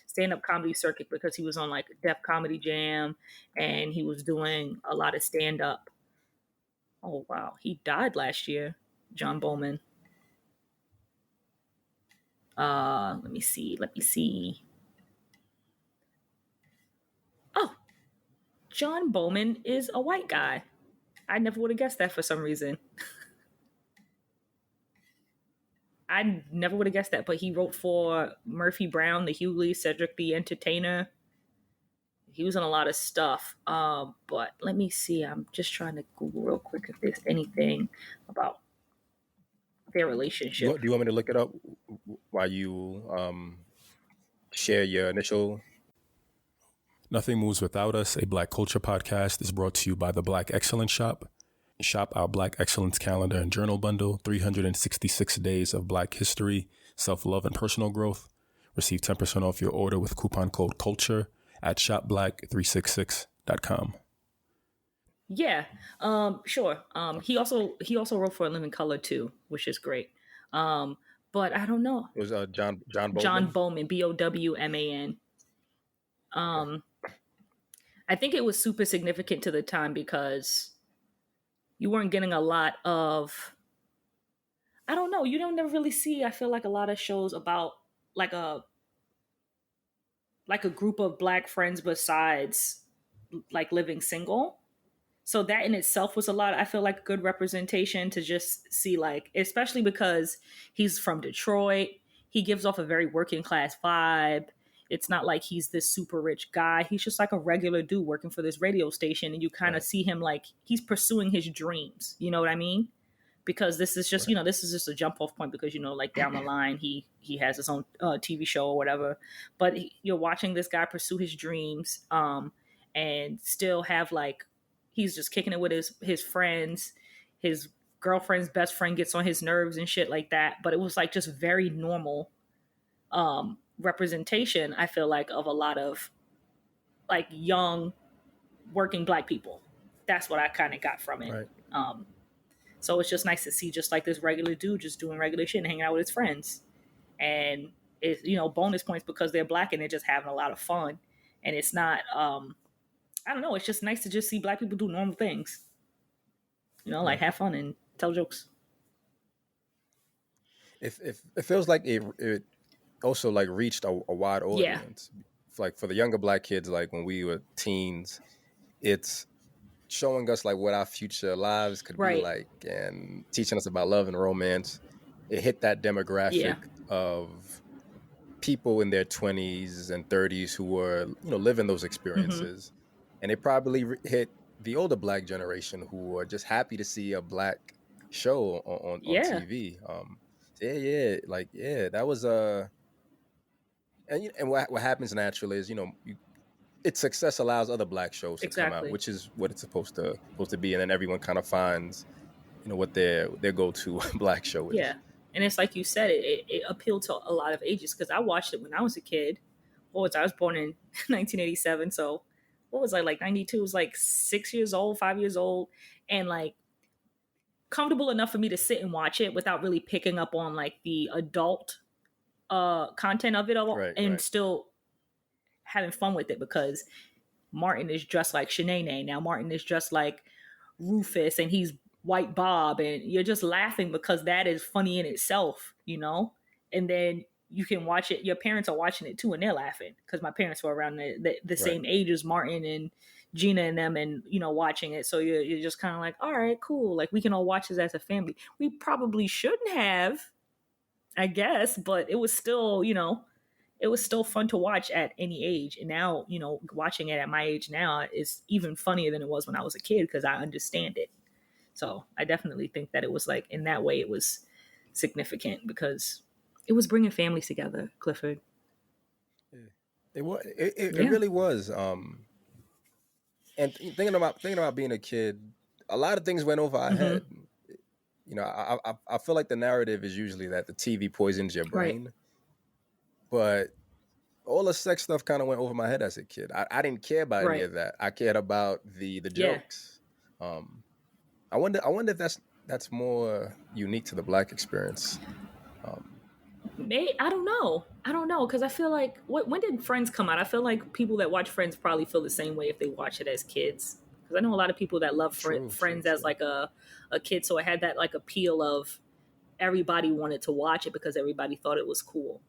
stand-up comedy circuit, because he was on like Def Comedy Jam and he was doing a lot of stand-up. Oh, wow. He died last year, John Bowman. Let me see. Oh, John Bowman is a white guy. I never would have guessed that for some reason. I never would have guessed that, but he wrote for Murphy Brown, The Hughley, Cedric the Entertainer. He was on a lot of stuff. But let me see. I'm just trying to Google real quick if there's anything about their relationship. Do you want me to look it up while you share your initial? Nothing Moves Without Us, a Black culture podcast, is brought to you by the Black Excellence Shop. Shop our Black Excellence calendar and journal bundle, 366 days of Black history, self-love, and personal growth. Receive 10% off your order with coupon code CULTURE at shopblack366.com. Yeah, sure. He also wrote for A Living Color too, which is great. But I don't know. It was John Bowman? John Bowman, Bowman. I think it was super significant to the time because you weren't getting a lot of, I don't know, you don't never really see, I feel like, a lot of shows about like a group of Black friends besides like living single. So that in itself was a lot, I feel like, a good representation to just see, like, especially because he's from Detroit. He gives off a very working class vibe. It's not like he's this super rich guy. He's just like a regular dude working for this radio station. And you kind of see him like he's pursuing his dreams. You know what I mean? Because this is just, this is just a jump off point because, like down the line, he has his own TV show or whatever. But you're watching this guy pursue his dreams and still have like, he's just kicking it with his friends. His girlfriend's best friend gets on his nerves and shit like that. But it was like just very normal representation, I feel like, of a lot of like young working Black people. That's what I kind of got from it. Right. So it's just nice to see just like this regular dude just doing regular shit and hanging out with his friends. And it's, bonus points because they're Black and they're just having a lot of fun. And it's not, I don't know, it's just nice to just see Black people do normal things. Like have fun and tell jokes. If it feels like it also like reached a wide audience. Like for the younger Black kids, like when we were teens, it's showing us like what our future lives could be Right. like and teaching us about love and romance. It hit that Yeah. demographic of people in their 20s and 30s who were, living those Mm-hmm. experiences. And it probably hit the older Black generation who are just happy to see a Black show on Yeah. TV. Yeah, like, yeah, that was and what happens naturally is, its success allows other Black shows to come out, Exactly. which is what it's supposed to be. And then everyone kind of finds, what their go-to Black show is. Yeah. And it's like you said, it appealed to a lot of ages because I watched it when I was a kid. I was born in 1987. So what was I, like 92? It was like 6 years old, 5 years old. And like comfortable enough for me to sit and watch it without really picking up on like the adult content of it all, Right, and right, still having fun with it because Martin is dressed like Shanae. Now Martin is dressed like Rufus and he's White Bob, and you're just laughing because that is funny in itself, And then you can watch it. Your parents are watching it too, and they're laughing because my parents were around the right. same age as Martin and Gina and them, and watching it. So you're just kind of like, all right, cool. Like we can all watch this as a family. We probably shouldn't have, I guess, but it was still, it was still fun to watch at any age. And now, watching it at my age now is even funnier than it was when I was a kid because I understand it. So I definitely think that it was like in that way it was significant because it was bringing families together, Clifford. Yeah. It Yeah. really was. And thinking about being a kid, a lot of things went over our Mm-hmm. head. I feel like the narrative is usually that the TV poisons your Right. brain, but all the sex stuff kind of went over my head as a kid. I didn't care about any Right. of that. I cared about the Yeah. jokes. Um, I wonder if that's more unique to the Black experience. Um, I don't know. I don't know because I feel like when did Friends come out? I feel like people that watch Friends probably feel the same way if they watch it as kids. Because I know a lot of people that love true, true, Friends as true. like a kid, so it had that like appeal of everybody wanted to watch it because everybody thought it was cool.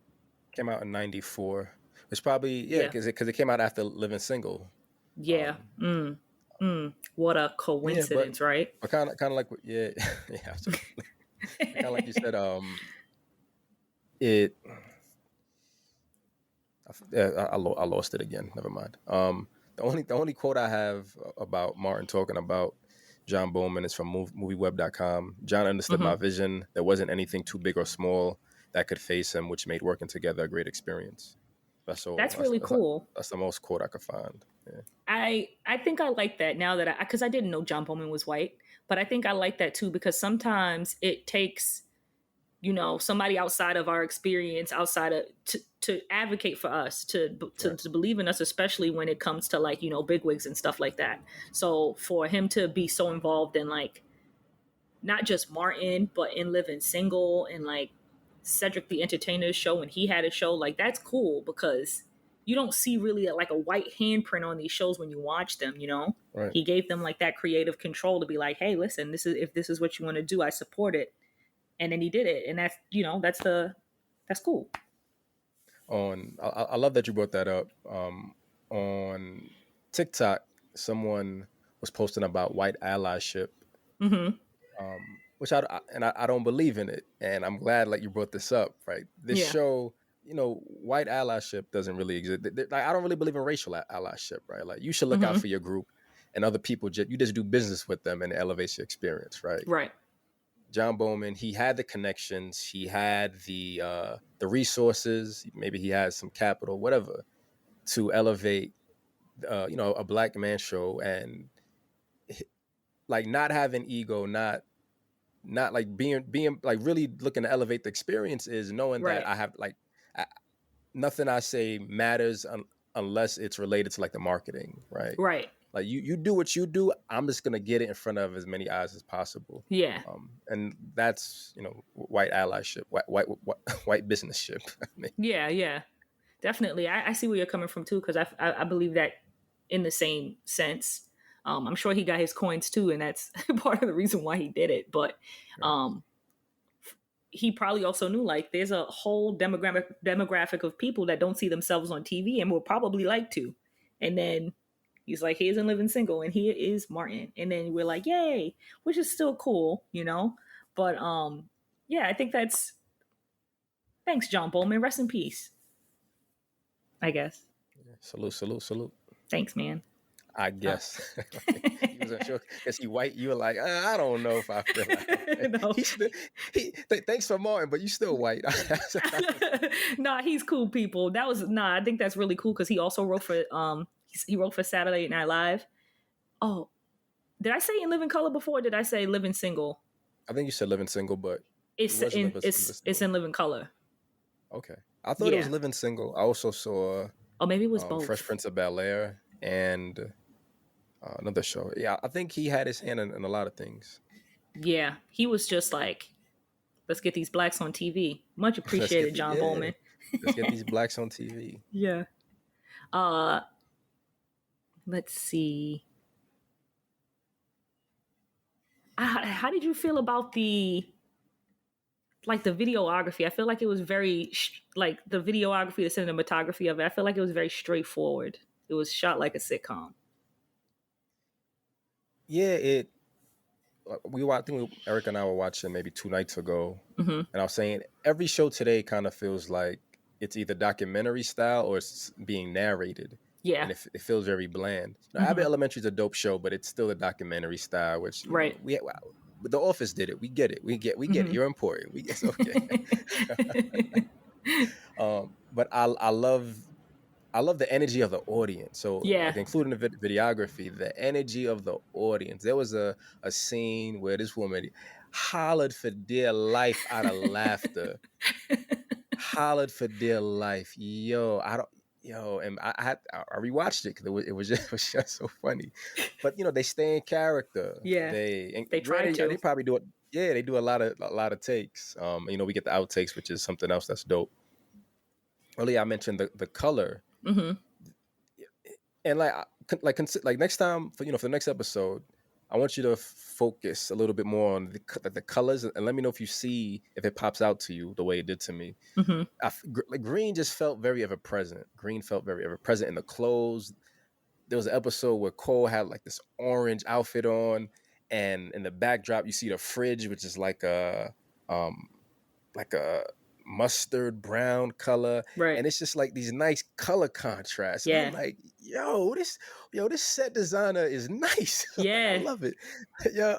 Came out in '94. It's probably, yeah, Yeah. because it came out after Living Single. Yeah. Um, What a yeah, coincidence, right? but kind of like yeah, yeah, absolutely. Kind of like you said, it. I lost it again. Never mind. The only quote I have about Martin talking about John Bowman is from movieweb.com. John understood my Hmm. vision. There wasn't anything too big or small that could face him, which made working together a great experience. That's all. That's really cool. That's the most quote I could find. Yeah. I think I like that now that because I didn't know John Bowman was white, but I think I like that too because sometimes it takes somebody outside of our experience, outside of to advocate for us, Right. to believe in us, especially when it comes to like bigwigs and stuff like that. So for him to be so involved in like not just Martin, but in Living Single and like Cedric the Entertainer's show when he had a show, like that's cool because you don't see really like a white handprint on these shows when you watch them. Right. He gave them like that creative control to be like, hey, listen, if this is what you want to do, I support it. And then he did it. And that's cool. I love that you brought that up. On TikTok, someone was posting about white allyship, Hmm. which I don't believe in it, and I'm glad like you brought this up. Right, this Yeah. show, white allyship doesn't really exist. Like, I don't really believe in racial allyship. Right, like you should look out Hmm. for your group, and other people. You just do business with them, and it elevates your experience. Right. Right. John Bowman, he had the connections, he had the resources, maybe he had some capital, whatever, to elevate, a Black man show, and like not having ego, not like being like really looking to elevate the experience is knowing that Right. I have like I, nothing I say matters unless it's related to like the marketing, right? Right. Like you do what you do. I'm just gonna get it in front of as many eyes as possible, Yeah. and that's white allyship, white businessship. Yeah. Yeah. Definitely. I see where you're coming from too, because I believe that in the same sense. I'm sure he got his coins too, and that's part of the reason why he did it. But Right. um, he probably also knew like there's a whole demographic of people that don't see themselves on TV and will probably like to. And then He's like, he isn't living single, and he is Martin. And then we're like, yay, which is still cool, But yeah, I think that's thanks, John Bowman. Rest in peace, I guess. Yeah, salute. Thanks, man. I guess. He was unsure because he white. You were like, I don't know if I feel like No. Thanks for Martin, but you still white. Nah, he's cool, people. I think that's really cool because he also wrote for he wrote for Saturday Night Live. Oh, did I say In Living Color before? Or did I say Living Single? I think you said Living Single, but it's in Living Color. Okay, I thought it was Living Single. I also saw. Oh, maybe it was both. Fresh Prince of Bel-Air and another show. Yeah, I think he had his hand in a lot of things. Yeah, he was just like, let's get these blacks on TV. Much appreciated, John Bowman. Let's get these blacks on TV. Yeah. Let's see. How did you feel about the videography? I feel like it was very the videography, the cinematography of it. I feel like it was very straightforward. It was shot like a sitcom. Yeah, I think Eric and I were watching maybe 2 nights ago, and I was saying every show today kind of feels like it's either documentary style or it's being narrated. Yeah, and it feels very bland. Abbott Elementary is a dope show, but it's still a documentary style, which The Office did it. We get it. We get it. You're important. It's okay. But I love the energy of the audience. So like, including the videography, the energy of the audience. There was a scene where this woman hollered for dear life out of laughter. Hollered for dear life. And I rewatched it because it was just so funny. But they stay in character. Yeah, they try to. They probably do it. Yeah, they do a lot of takes. We get the outtakes, which is something else that's dope. Earlier, I mentioned the color, and like next time for the next episode, I want you to focus a little bit more on the colors and let me know if it pops out to you the way it did to me. Green just felt very ever present. Green felt very ever present in the clothes. There was an episode where Cole had like this orange outfit on, and in the backdrop you see the fridge, which is like a mustard brown color, right? And it's just like these nice color contrasts. Yeah, and I'm like, this set designer is nice. Yeah, I love it. Yeah,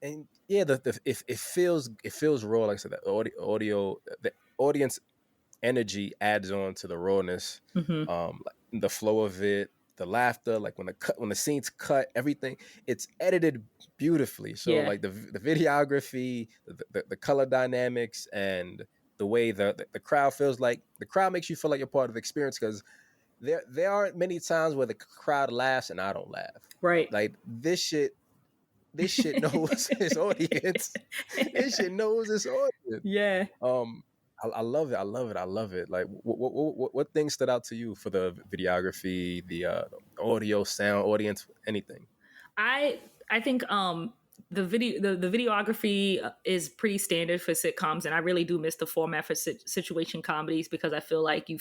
and yeah, it feels raw. Like I said, the audience energy adds on to the rawness. The flow of it, the laughter, like when the scenes cut, everything, it's edited beautifully. So like the videography, the color dynamics, and the way the crowd feels, like the crowd makes you feel like you're part of the experience, because there aren't many times where the crowd laughs and I don't laugh. Right. Like this shit knows its audience. This shit knows its audience. Yeah. I love it. Like, what things stood out to you for the videography, the audio, sound, audience, anything? I think the videography is pretty standard for sitcoms, and I really do miss the format for situation comedies, because I feel like you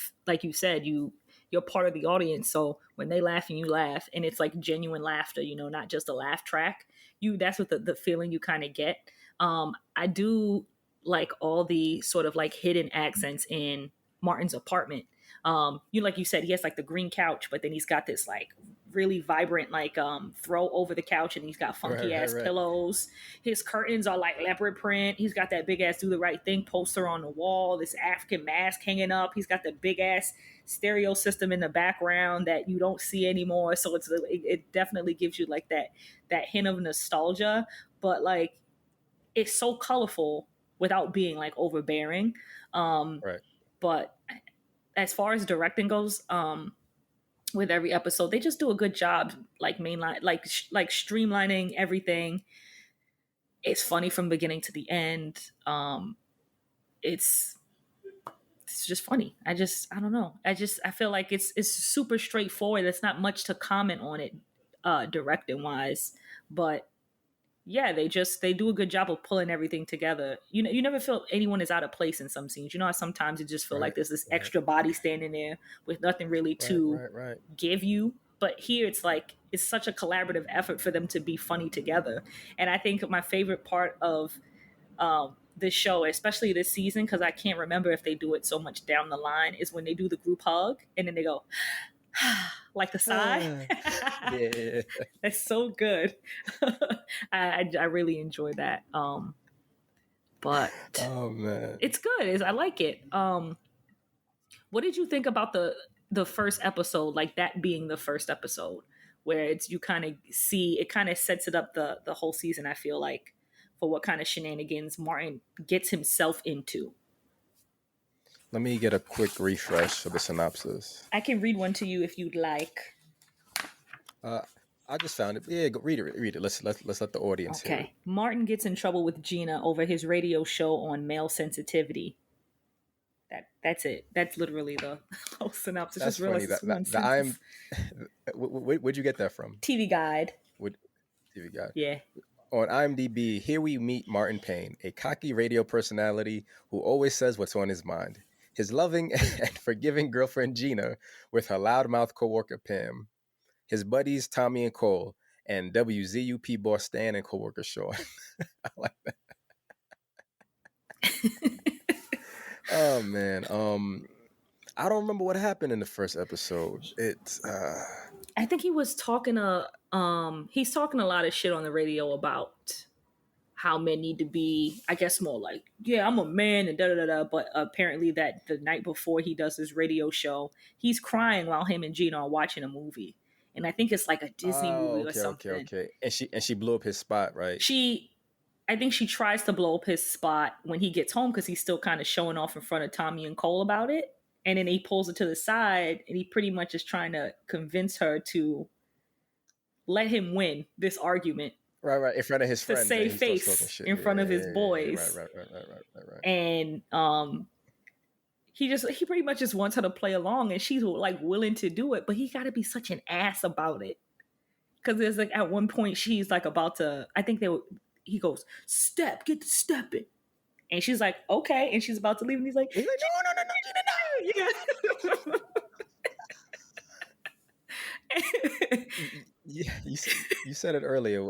said you're part of the audience. So when they laugh and you laugh, and it's like genuine laughter, not just a laugh track. That's what the feeling you kind of get. I do like all the sort of like hidden accents in Martin's apartment. Like you said, he has like the green couch, but then he's got this like really vibrant like throw over the couch, and he's got funky ass pillows. His curtains are like leopard print. He's got that big ass Do the Right Thing poster on the wall, this African mask hanging up. He's got the big ass stereo system in the background that you don't see anymore. So it definitely gives you like that hint of nostalgia, but like it's so colorful without being like overbearing. But as far as directing goes, with every episode, they just do a good job, like mainline, like streamlining everything. It's funny from beginning to the end. It's just funny. I don't know. I feel like it's super straightforward. There's not much to comment on it, directing wise, but yeah, they do a good job of pulling everything together. You never feel anyone is out of place in some scenes. How sometimes you just feel like there's this extra body standing there with nothing really to give you. But here it's like it's such a collaborative effort for them to be funny together. And I think my favorite part of this show, especially this season, because I can't remember if they do it so much down the line, is when they do the group hug and then they go like the sigh. Yeah. That's so good. I really enjoy that. But oh man, it's good. I like it. What did you think about the first episode? Like that being the first episode, where it's you kind of see it kind of sets it up the whole season. I feel like for what kind of shenanigans Martin gets himself into. Let me get a quick refresh of the synopsis. I can read one to you if you'd like. I just found it. Yeah, go, read it. Let's let the audience hear it. Okay. Martin gets in trouble with Gina over his radio show on male sensitivity. That's it. That's literally the whole synopsis. That's just funny. Where'd you get that from? TV Guide. TV Guide. Yeah. On IMDb, here we meet Martin Payne, a cocky radio personality who always says what's on his mind. His loving and forgiving girlfriend Gina with her loudmouth coworker Pam. His buddies Tommy and Cole, and WZUP boss Stan and coworker Sean. I like that. Oh man, I don't remember what happened in the first episode. I think he was talking he's talking a lot of shit on the radio about how men need to be, I guess, more like, yeah, I'm a man and da-da-da-da. But apparently that the night before he does his radio show, he's crying while him and Gina are watching a movie. And I think it's like a Disney movie or something. Okay. And she blew up his spot, right? I think she tries to blow up his spot when he gets home because he's still kind of showing off in front of Tommy and Cole about it. And then he pulls it to the side and he pretty much is trying to convince her to let him win this argument. Right, in front of his friends. To save face in front of his boys. Right. And he pretty much just wants her to play along, and she's like willing to do it, but he got to be such an ass about it. Because there's like at one point she's like about to, I think he goes, get to stepping. And she's like, okay. And she's about to leave, and he's like, no, Gina, no. Yeah. You said it earlier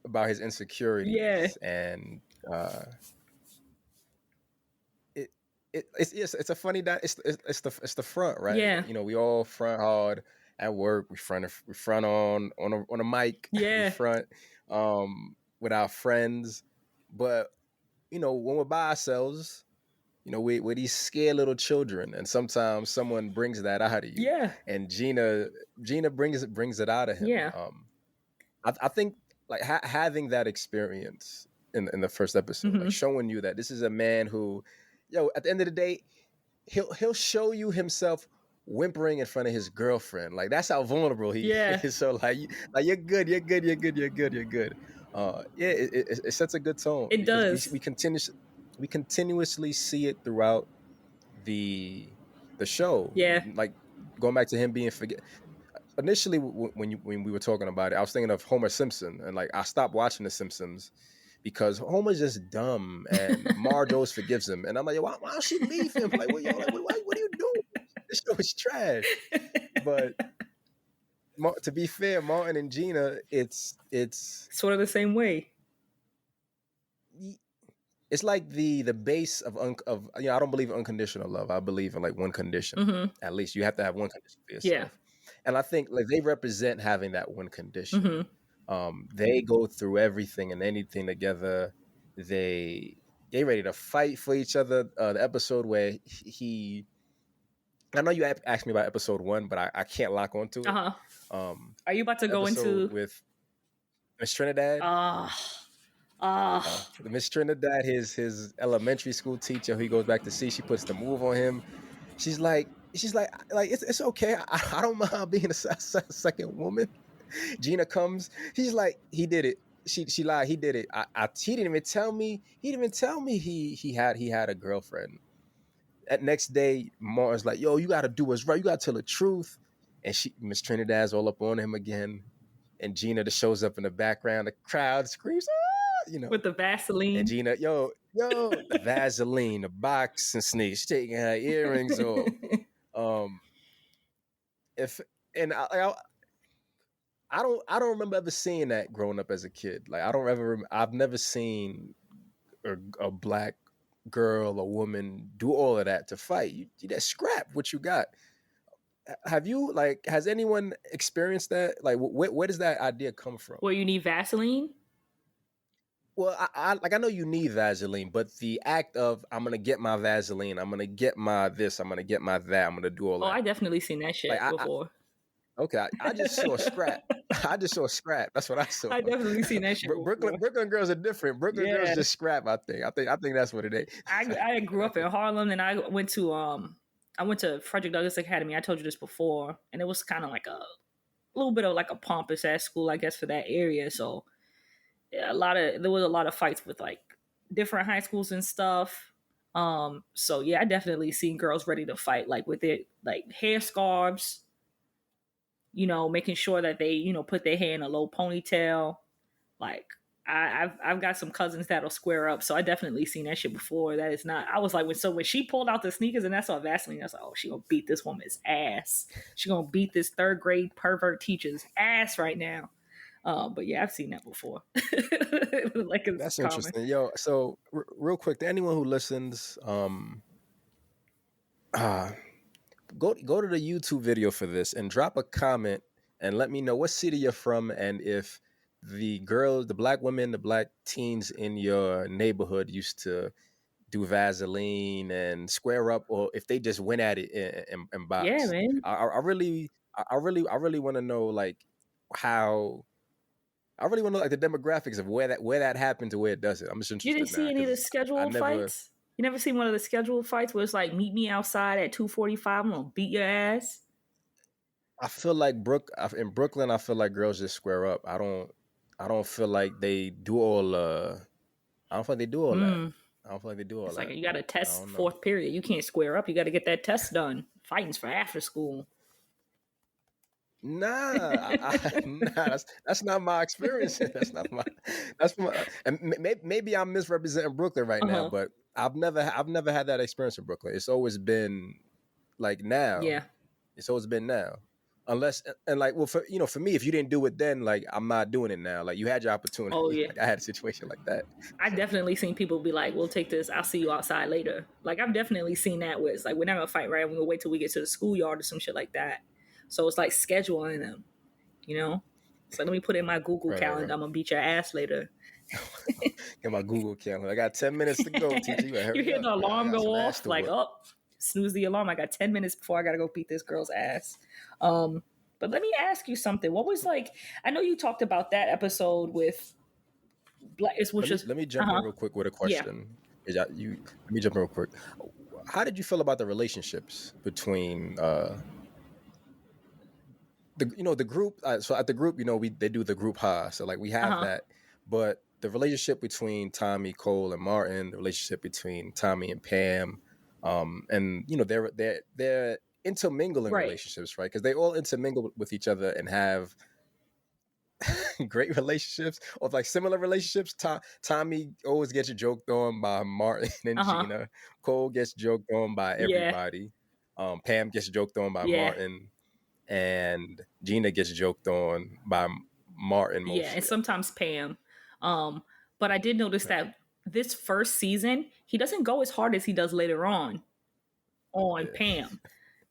about his insecurities. Yeah. And it's a funny that it's the front, right? Yeah. You know, we all front hard at work. We front on a mic. Yeah. We front with our friends, but you know, when we're by ourselves, you know, we're these scared little children, and sometimes someone brings that out of you. Yeah. And Gina brings it out of him. Yeah. I think like having that experience in the first episode, like showing you that this is a man who, at the end of the day, he'll show you himself whimpering in front of his girlfriend. Like that's how vulnerable he is. So like you're good. It sets a good tone. It does. We continuously see it throughout the show. Yeah. Like going back to him being initially when we were talking about it, I was thinking of Homer Simpson, and like I stopped watching The Simpsons because Homer's just dumb, and Marge always forgives him, and I'm like, why don't she leave him? Like, what are you doing? This show is trash. But to be fair, Martin and Gina, it's sort of the same way. It's like the base of I don't believe in unconditional love. I believe in like one condition. At least you have to have one condition for yourself. Yeah. And I think like they represent having that one condition. They go through everything and anything together. They ready to fight for each other. The episode where I know you asked me about episode 1, but I can't lock onto it. Are you about to go into with Miss Trinidad? Miss Trinidad, his elementary school teacher who he goes back to see, she puts the move on him. She's like it's okay. I don't mind being a second woman. Gina comes. He's like, he did it. She lied. He did it. He didn't even tell me. He didn't even tell me he had a girlfriend. That next day, Martin's like, yo, you got to do what's right. You got to tell the truth. And Miss Trinidad's all up on him again. And Gina just shows up in the background. The crowd screams, with the Vaseline. And Gina, yo, the Vaseline, the box and sneaks, taking her earrings off. and I don't remember ever seeing that growing up as a kid. Like I don't ever I've never seen a black girl or woman do all of that to fight. You that scrap what you got. Have you like has anyone experienced that? Like where does that idea come from? Where you need Vaseline? Well, I know you need Vaseline, but the act of I'm gonna get my Vaseline, I'm gonna get my this, I'm gonna get my that, I'm gonna do all Oh, I that. definitely seen that Like shit before. okay, I just saw scrap. I just saw scrap. That's what I saw. I definitely seen that shit before. Brooklyn girls are different. Brooklyn girls Yeah. just scrap. I think that's what it is. I grew up in Harlem, and I went to Frederick Douglass Academy. I told you this before, and it was kind of like a little bit of like a pompous ass school, I guess, for that area. So yeah, there was a lot of fights with like different high schools and stuff. So yeah, I definitely seen girls ready to fight, like with it, like hair scarves, making sure that they, put their hair in a low ponytail. Like I've got some cousins that'll square up, so I definitely seen that shit before. That is not. I was like, when she pulled out the sneakers and I saw Vaseline, I was like, oh, she gonna beat this woman's ass. She gonna beat this third grade pervert teacher's ass right now. But yeah, I've seen that before. Like it's That's common. interesting, yo. So real quick, to anyone who listens, go to the YouTube video for this and drop a comment and let me know what city you're from and if the girls, the black women, the black teens in your neighborhood used to do Vaseline and square up, or if they just went at it and Yeah, boxed. man. I really want to know like how. I really want to know like the demographics of where that happened to where it does it. I'm just You didn't interested now see any of the because I scheduled never. fights? You never seen one of the scheduled fights where it's like, meet me outside at 2:45. I'm gonna beat your ass. I feel like in Brooklyn, I feel like girls just square up. I don't feel like they do all. I don't feel like they do all that. I don't feel like they do all It's like that. you got to I test don't know. fourth period. You can't square up. You got to get that test done. Fighting's for after school. Nah, nah, that's not my experience. That's not my. That's my. And maybe I'm misrepresenting Brooklyn right Uh now, huh. but I've never had that experience in Brooklyn. It's always been like now. Yeah. It's always been now. Unless and like well for me, if you didn't do it then, like I'm not doing it now. Like you had your Oh opportunity. yeah. Like I had a situation like that. I've So definitely seen people be like, "We'll take this. I'll see you outside later." Like I've definitely seen that where it's like we're not gonna fight right. We're gonna wait till we get to the schoolyard or some shit like that. So it's like scheduling them. You know. So let me put in my Google right. calendar. I'm gonna beat your ass later. Get my Google calendar. I got 10 minutes to go, teacher. You better You hurry hear up. the I alarm got go some ass off, to like, whoop. oh, snooze the alarm. I got 10 minutes before I gotta go beat this girl's ass. But let me ask you something. What was like? I know you talked about that episode with Black. It's which is Let me uh jump in huh. real quick with a Yeah. question. Let me jump in real quick. How did you feel about the relationships between the group? So at the group, they do the group ha. So like we Uh have huh. that, but the relationship between Tommy, Cole, and Martin, the relationship between Tommy and Pam, and they're intermingling Right. relationships, right? Because they all intermingle with each other and have great relationships or like similar relationships. Tommy always gets joked on by Martin and Uh huh. Gina. Cole gets joked on by Yeah. everybody. Pam gets joked on by Yeah. Martin, and Gina gets joked on by Martin Yeah. And mostly. I think. sometimes Pam. Um, but I did notice Right. that this first season he doesn't go as hard as he does later on Yeah. Pam.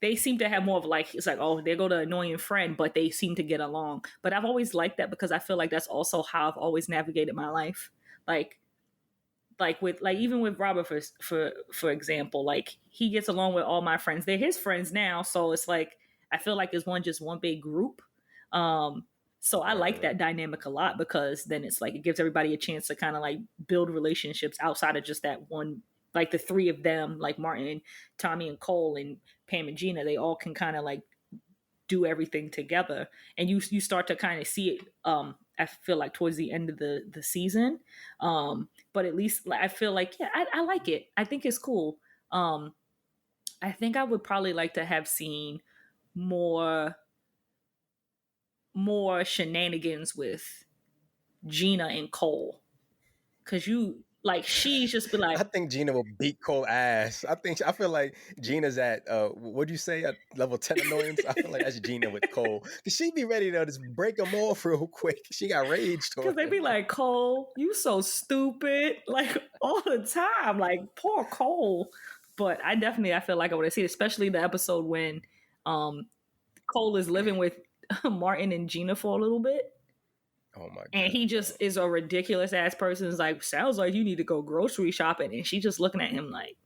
They seem to have more of like it's like, oh, there go the annoying friend, but they seem to get along. But I've always liked that because I feel like that's also how I've always navigated my life. Like with like even with Robert for example, like he gets along with all my friends. They're his friends now, so it's like I feel like it's just one big group. Um, so I like Right. that dynamic a lot because then it's like it gives everybody a chance to kind of like build relationships outside of just that one. Like the three of them, like Martin, Tommy, and Cole, and Pam and Gina, they all can kind of like do everything together, and you start to kind of see it. I feel like towards the end of the season, but at least like, I feel like yeah, I like it. I think it's cool. I think I would probably like to have seen more more shenanigans with Gina and Cole because Like she's just be like, I think Gina will beat Cole ass. I feel like Gina's at what'd you say, at level 10 annoyance? I feel like that's Gina with Cole. Cause she be ready to just break him off real quick. She got rage because toward they him. be like, Cole, you so stupid, like all the time, like poor Cole. But I feel like I would have seen, especially the episode when um Cole is living with Martin and Gina for a little bit. Oh my And he god, just is a ridiculous ass person. Is like, sounds like you need to go grocery shopping. And she just looking at him like,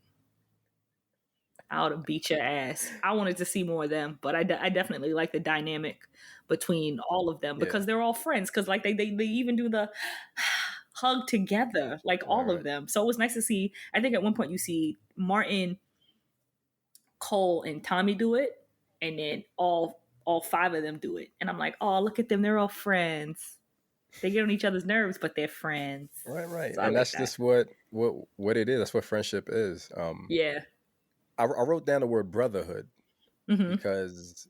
I would have beat your ass. I wanted to see more of them, but I definitely like the dynamic between all of them yeah, because they're all friends. Because like they even do the hug together, like right, all of right. them. So it was nice to see. I think at one point you see Martin, Cole, and Tommy do it, and then all five of them do it. And I'm like, oh, look at them, they're all friends. They get on each other's nerves, but they're friends. Right, right. So I And like that's that. just what it is. That's what friendship is. Yeah. I wrote down the word brotherhood Hmm. because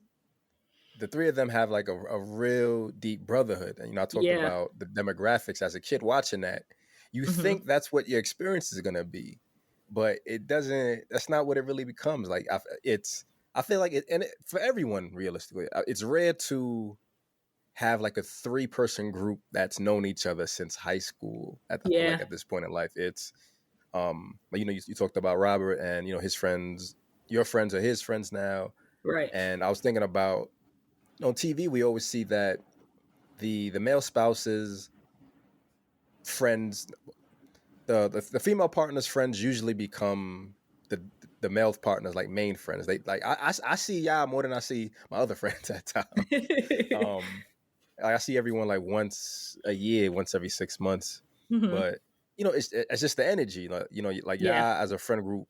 the three of them have like a real deep brotherhood. And I talked Yeah. about the demographics as a kid watching that. You Hmm. think that's what your experience is gonna be, but it doesn't. That's not what it really becomes. Like I feel like for everyone, realistically, it's rare to have like a 3-person group that's known each other since high school. I feel like Yeah. at this point in life, it's but you talked about Robert and his friends. Your friends are his friends now, Right. and I was thinking about on TV we always see that the male spouses friends, the female partners friends usually become the male partners like main friends. They like I see y'all more than I see my other friends at times. Um, I see everyone like once a year, once every 6 months, Hmm. but it's just the energy. Like like Yeah. y'all as a friend group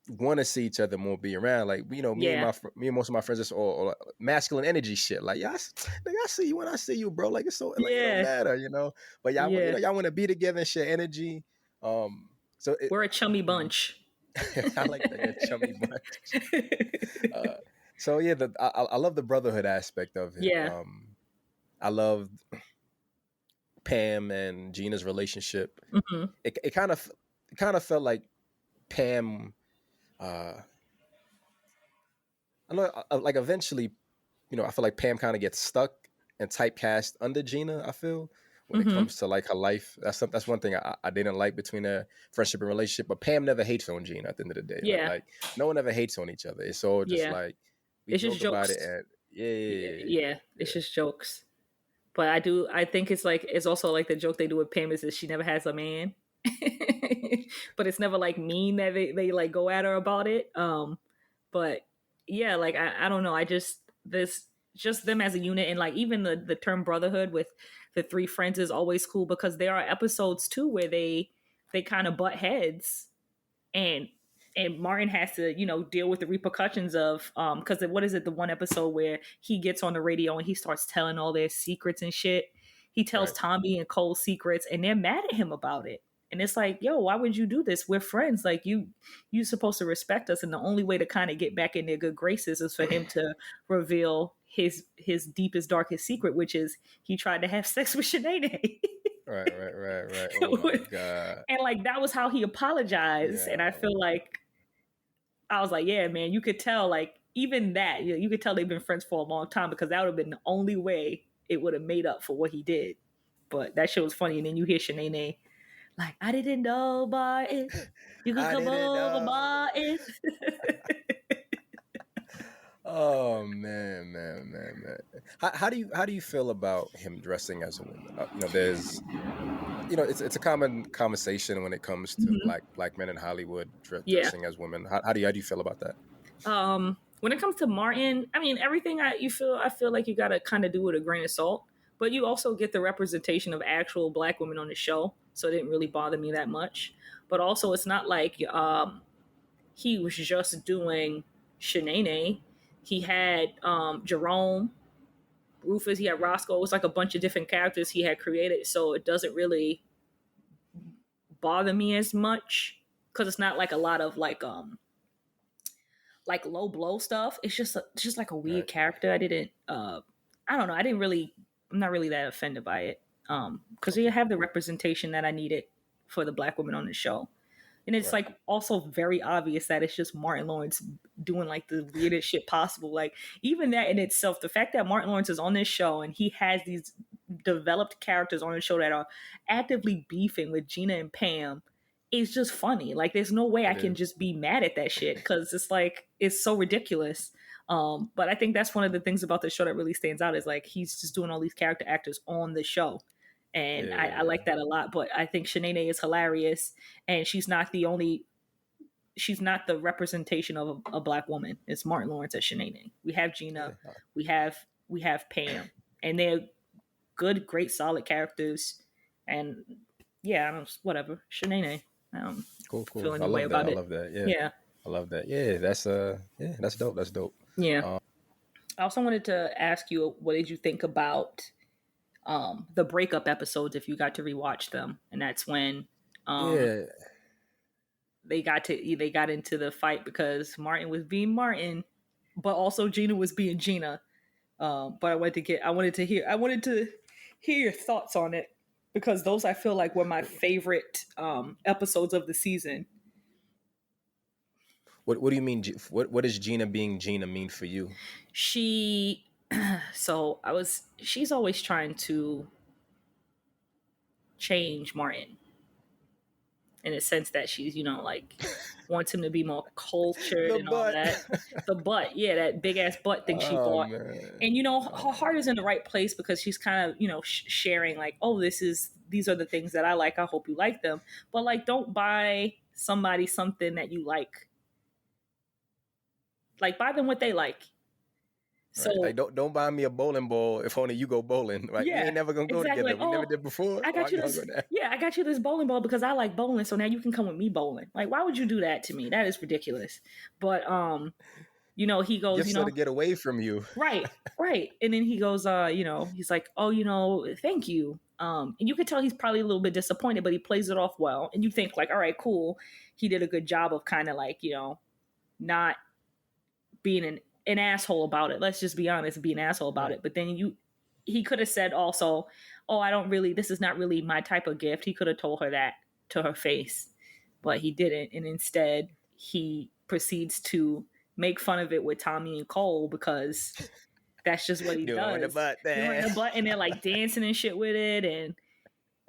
want to see each other more, be around. Like Yeah. me and most of my friends just all masculine energy shit. Like I see you when I see you, bro. Like it's so like it don't Yeah. matter. But y'all Yeah. y'all want to be together and share energy. So We're a chummy bunch. I like that, yeah, chummy bunch. Uh, so yeah, I love the brotherhood aspect of it. Yeah. I love Pam and Gina's relationship. Hmm. It kind of felt like Pam. Uh, I know, like eventually, I feel like Pam kind of gets stuck and typecast under Gina. I feel when it Hmm. comes to like her life, that's one thing I didn't like between their friendship and relationship. But Pam never hates on Gina at the end of the day. Yeah. Like no one ever hates on each other. It's all just Yeah. like we It's just joke about it, jokes. and yeah, yeah, yeah, Yeah. yeah. It's just jokes. But I think it's like, it's also like the joke they do with Pam is that she never has a man. But it's never like mean that they like go at her about it. But yeah, like I don't know. I just, this, just them as a unit, and like even the term brotherhood with the three friends is always cool because there are episodes too where they kind of butt heads, and Martin has to deal with the repercussions of because what is it, the one episode where he gets on the radio and he starts telling all their secrets and shit. He tells Right. Tommy and Cole secrets and they're mad at him about it. And it's like, yo, why would you do this? We're friends. Like you supposed to respect us, and the only way to kind of get back in their good graces is for him to reveal his deepest, darkest secret, which is he tried to have sex with Shanae. Right. Right. Right. Right. Oh my god. And like that was how he apologized. And I Yeah. feel like I was like, yeah, man, you could tell, like, even that, you could tell they've been friends for a long time because that would have been the only way it would have made up for what he did. But that shit was funny. And then you hear Shanae like, I didn't know, Martin. You could I come didn't over, know. Martin. Oh man, man, man, man. How do you feel about him dressing as a woman? There's it's a common conversation when it comes to Mhm. black men in Hollywood Yeah. dressing as women. How do you feel about that? When it comes to Martin, I mean, everything I feel like you got to kind of do with a grain of salt, but you also get the representation of actual black women on the show, so it didn't really bother me that much. But also, it's not like he was just doing Shanae. He had Jerome, Rufus. He had Roscoe. It was like a bunch of different characters he had created, so it doesn't really bother me as much because it's not like a lot of like low blow stuff. It's just like a weird Right. character. I don't know. I'm not really that offended by it. Because you Okay. have the representation that I needed. for the Black women on the show. And it's Right. like also very obvious that it's just Martin Lawrence doing like the weirdest shit possible. Like even that in itself, the fact that Martin Lawrence is on this show and he has these developed characters on the show that are actively beefing with Gina and Pam is just funny. Like there's no way I It can is. just be mad at that shit because it's like it's so ridiculous. But I think that's one of the things about the show that really stands out is like he's just doing all these character actors on the show. And I Yeah. like that a lot. But I think Shanae is hilarious, and she's not the representation of a Black woman. It's Martin Lawrence as Shanae. We have Gina, Yeah. we have Pam, and they're good, great, solid characters. And yeah, I don't whatever Shanae. I don't Cool. feel I any way love that. about I it. love that. Yeah. Yeah, I love that. Yeah. That's dope. That's dope. yeah. I also wanted to ask you, what did you think about the breakup episodes if you got to rewatch them? And that's when Yeah. they got into the fight because Martin was being Martin, but also Gina was being Gina. But I wanted to hear your thoughts on it because those I feel like were my favorite episodes of the season. What do you mean? What does Gina being Gina mean for you? She's always trying to change Martin in a sense that she's, like wants him to be more cultured The and all butt. that. The butt, yeah, that big ass butt thing she Oh bought. man. And her heart is in the right place because she's kind of, sharing like, oh, these are the things that I like. I hope you like them. But like, don't buy somebody something that you like. Like, buy them what they like. So Right. Like don't buy me a bowling ball if only you go bowling. Like we yeah, ain't never gonna go exactly. together. Like, We never oh, did before. I got you Y'all this. go there? Yeah, I got you this bowling ball because I like bowling. So now you can come with me bowling. Like, why would you do that to me? That is ridiculous. But he goes, Gifts are to get away from you. right, and then he goes, he's like, oh, thank you. And you could tell he's probably a little bit disappointed, but he plays it off well. And you think like, all right, cool. He did a good job of kind of like, not being an asshole about it. Let's just be honest, be an asshole about it. But then he could have said also, oh, this is not really my type of gift. He could have told her that to her face, but he didn't. And instead he proceeds to make fun of it with Tommy and Cole because that's just what he does. The butt, Doing the butt, and they're like dancing and shit with it.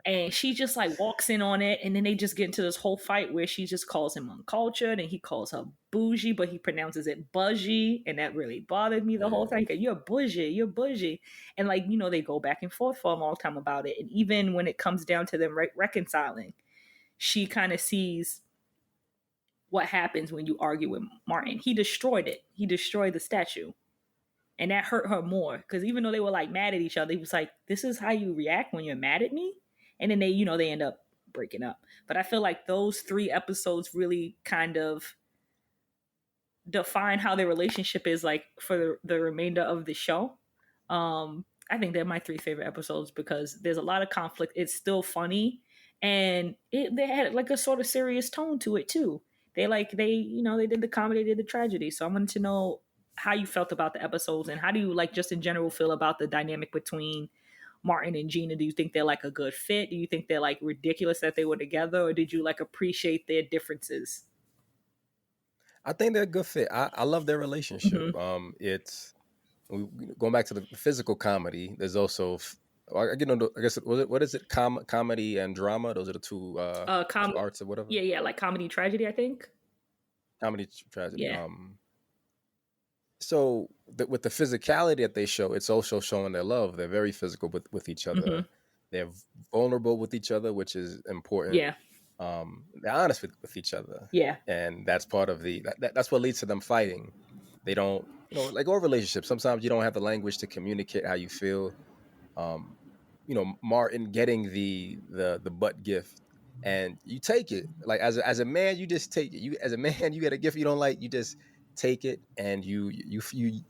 And she just like walks in on it, and then they just get into this whole fight where she just calls him uncultured and he calls her bougie, but he pronounces it bougie, and that really bothered me the whole time. You're bougie. And like, they go back and forth for a long time about it. And even when it comes down to them reconciling, she kind of sees what happens when you argue with Martin. He destroyed it. He destroyed the statue. And that hurt her more because even though they were like mad at each other, he was like, this is how you react when you're mad at me? And then they end up breaking up. But I feel like those 3 episodes really kind of define how their relationship is like for the remainder of the show. I think they're my 3 favorite episodes because there's a lot of conflict. It's still funny, and they had like a sort of serious tone to it too. They did the comedy, they did the tragedy. So I wanted to know how you felt about the episodes and how do you like just in general feel about the dynamic between Martin and Gina. Do you think they're like a good fit? Do you think they're like ridiculous that they were together, or did you like appreciate their differences? I think they're a good fit. I love their relationship. Mm-hmm. It's going back to the physical comedy. There's also, I guess what is it? Comedy and drama. Those are the two, two arts or whatever. Yeah, like comedy tragedy. I think comedy tragedy. Yeah. So with the physicality that they show, it's also showing their love. They're very physical with each other. Mm-hmm. They're vulnerable with each other, which is important. Yeah. They're honest with each other. Yeah. And that's part of that's what leads to them fighting. They don't, like all relationships, sometimes you don't have the language to communicate how you feel. Martin getting the butt gift, and you take it. Like as a man, you just take it. You as a man, you get a gift you don't like, you just take it, and you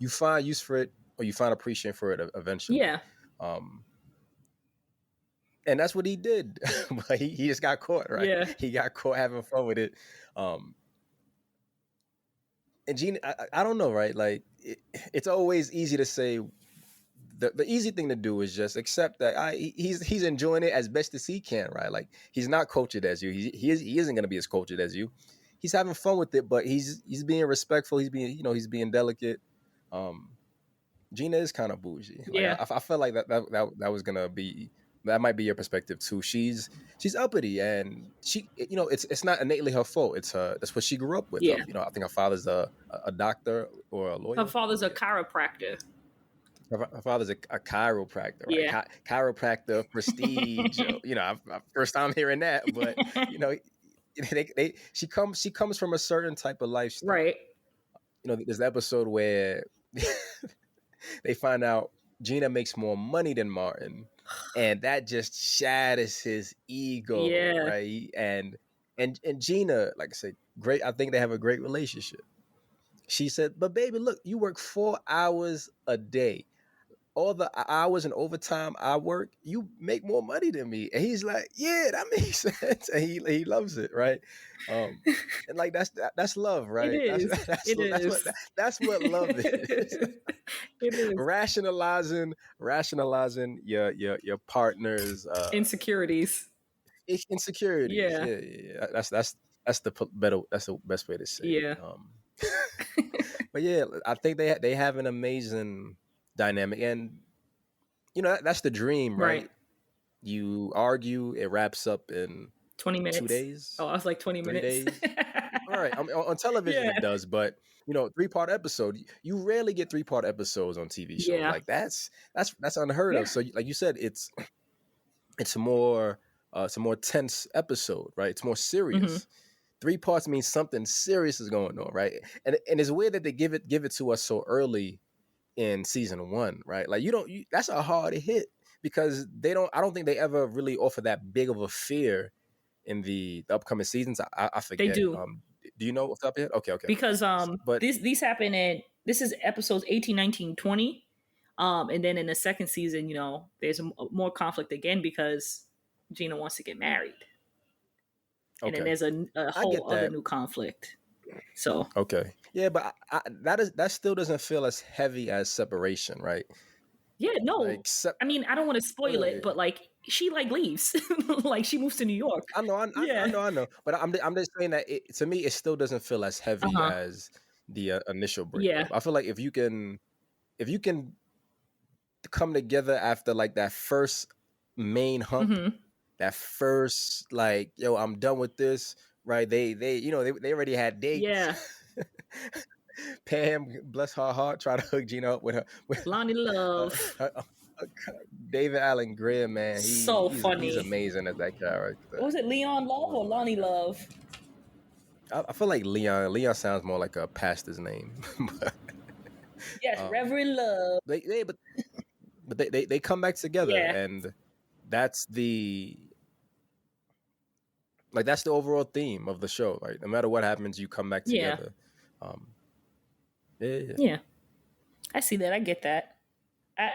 find use for it, or you find appreciation for it eventually. Yeah. And that's what he did. But he just got caught, right? Yeah. He got caught having fun with it. And Gina, I don't know, right? Like it's always easy to say the easy thing to do is just accept that he's enjoying it as best as he can, right? Like he's not cultured as you. He isn't going to be as cultured as you. He's having fun with it, but he's being respectful. He's being delicate. Gina is kind of bougie. Like Yeah. I feel like that was gonna be, that might be your perspective too. She's uppity, and she, it's not innately her fault. It's that's what she grew up with. Yeah. I think her father's a doctor or a lawyer. Her father's a chiropractor. Her father's a chiropractor, right? Yeah. Chiropractor, prestige. First time hearing that, but she comes from a certain type of lifestyle, right? There's an episode where they find out Gina makes more money than Martin, and that just shatters his ego, right? And Gina, like I said, great. I think they have a great relationship. She said, "But baby, look, you work 4 hours a day. All the hours and overtime I work, you make more money than me." And he's like, "Yeah, that makes sense." And he loves it, right? And like that's love, right? It is. That's what love is. It is rationalizing your partner's insecurities. Yeah. That's the best way to say it. But yeah, I think they have an amazing dynamic, and that's the dream, right? You argue, it wraps up in 20 minutes, 2 days. I was like 20 minutes. All right, on television it does, but 3-part episode. You rarely get 3-part episodes on TV shows. Like that's unheard of. So like you said, it's a more tense episode, right? It's more serious. 3 parts means something serious is going on, right? And it's weird that they give it to us so early in season 1, right? Like that's a hard hit, because I don't think they ever really offer that big of a fear in the upcoming seasons. I forget. They do. Do you know what's up yet? Okay. Because but these happen this is episodes 18, 19, 20. And then in the second season, there's more conflict again because Gina wants to get married. And then there's a whole other new conflict. So okay, yeah, but that still doesn't feel as heavy as Separation, right? Yeah, no. I mean, I don't want to spoil it, but like she leaves, like she moves to New York. I know. But I'm just saying that to me it still doesn't feel as heavy as the initial breakup. Yeah. I feel like if you can come together after like that first main hump, that first like, yo, I'm done with this, right? They already had dates. Yeah. Pam, bless her heart, try to hook Gina up with Lonnie Love. David Allen Greer, man. He's funny. He's amazing as that character. What was it, Leon Love or Lonnie Love? I feel like Leon. Leon sounds more like a pastor's name. Yes, Reverend Love. But they come back together, and that's the overall theme of the show. Right, no matter what happens, you come back together. Yeah. I see that. I get that.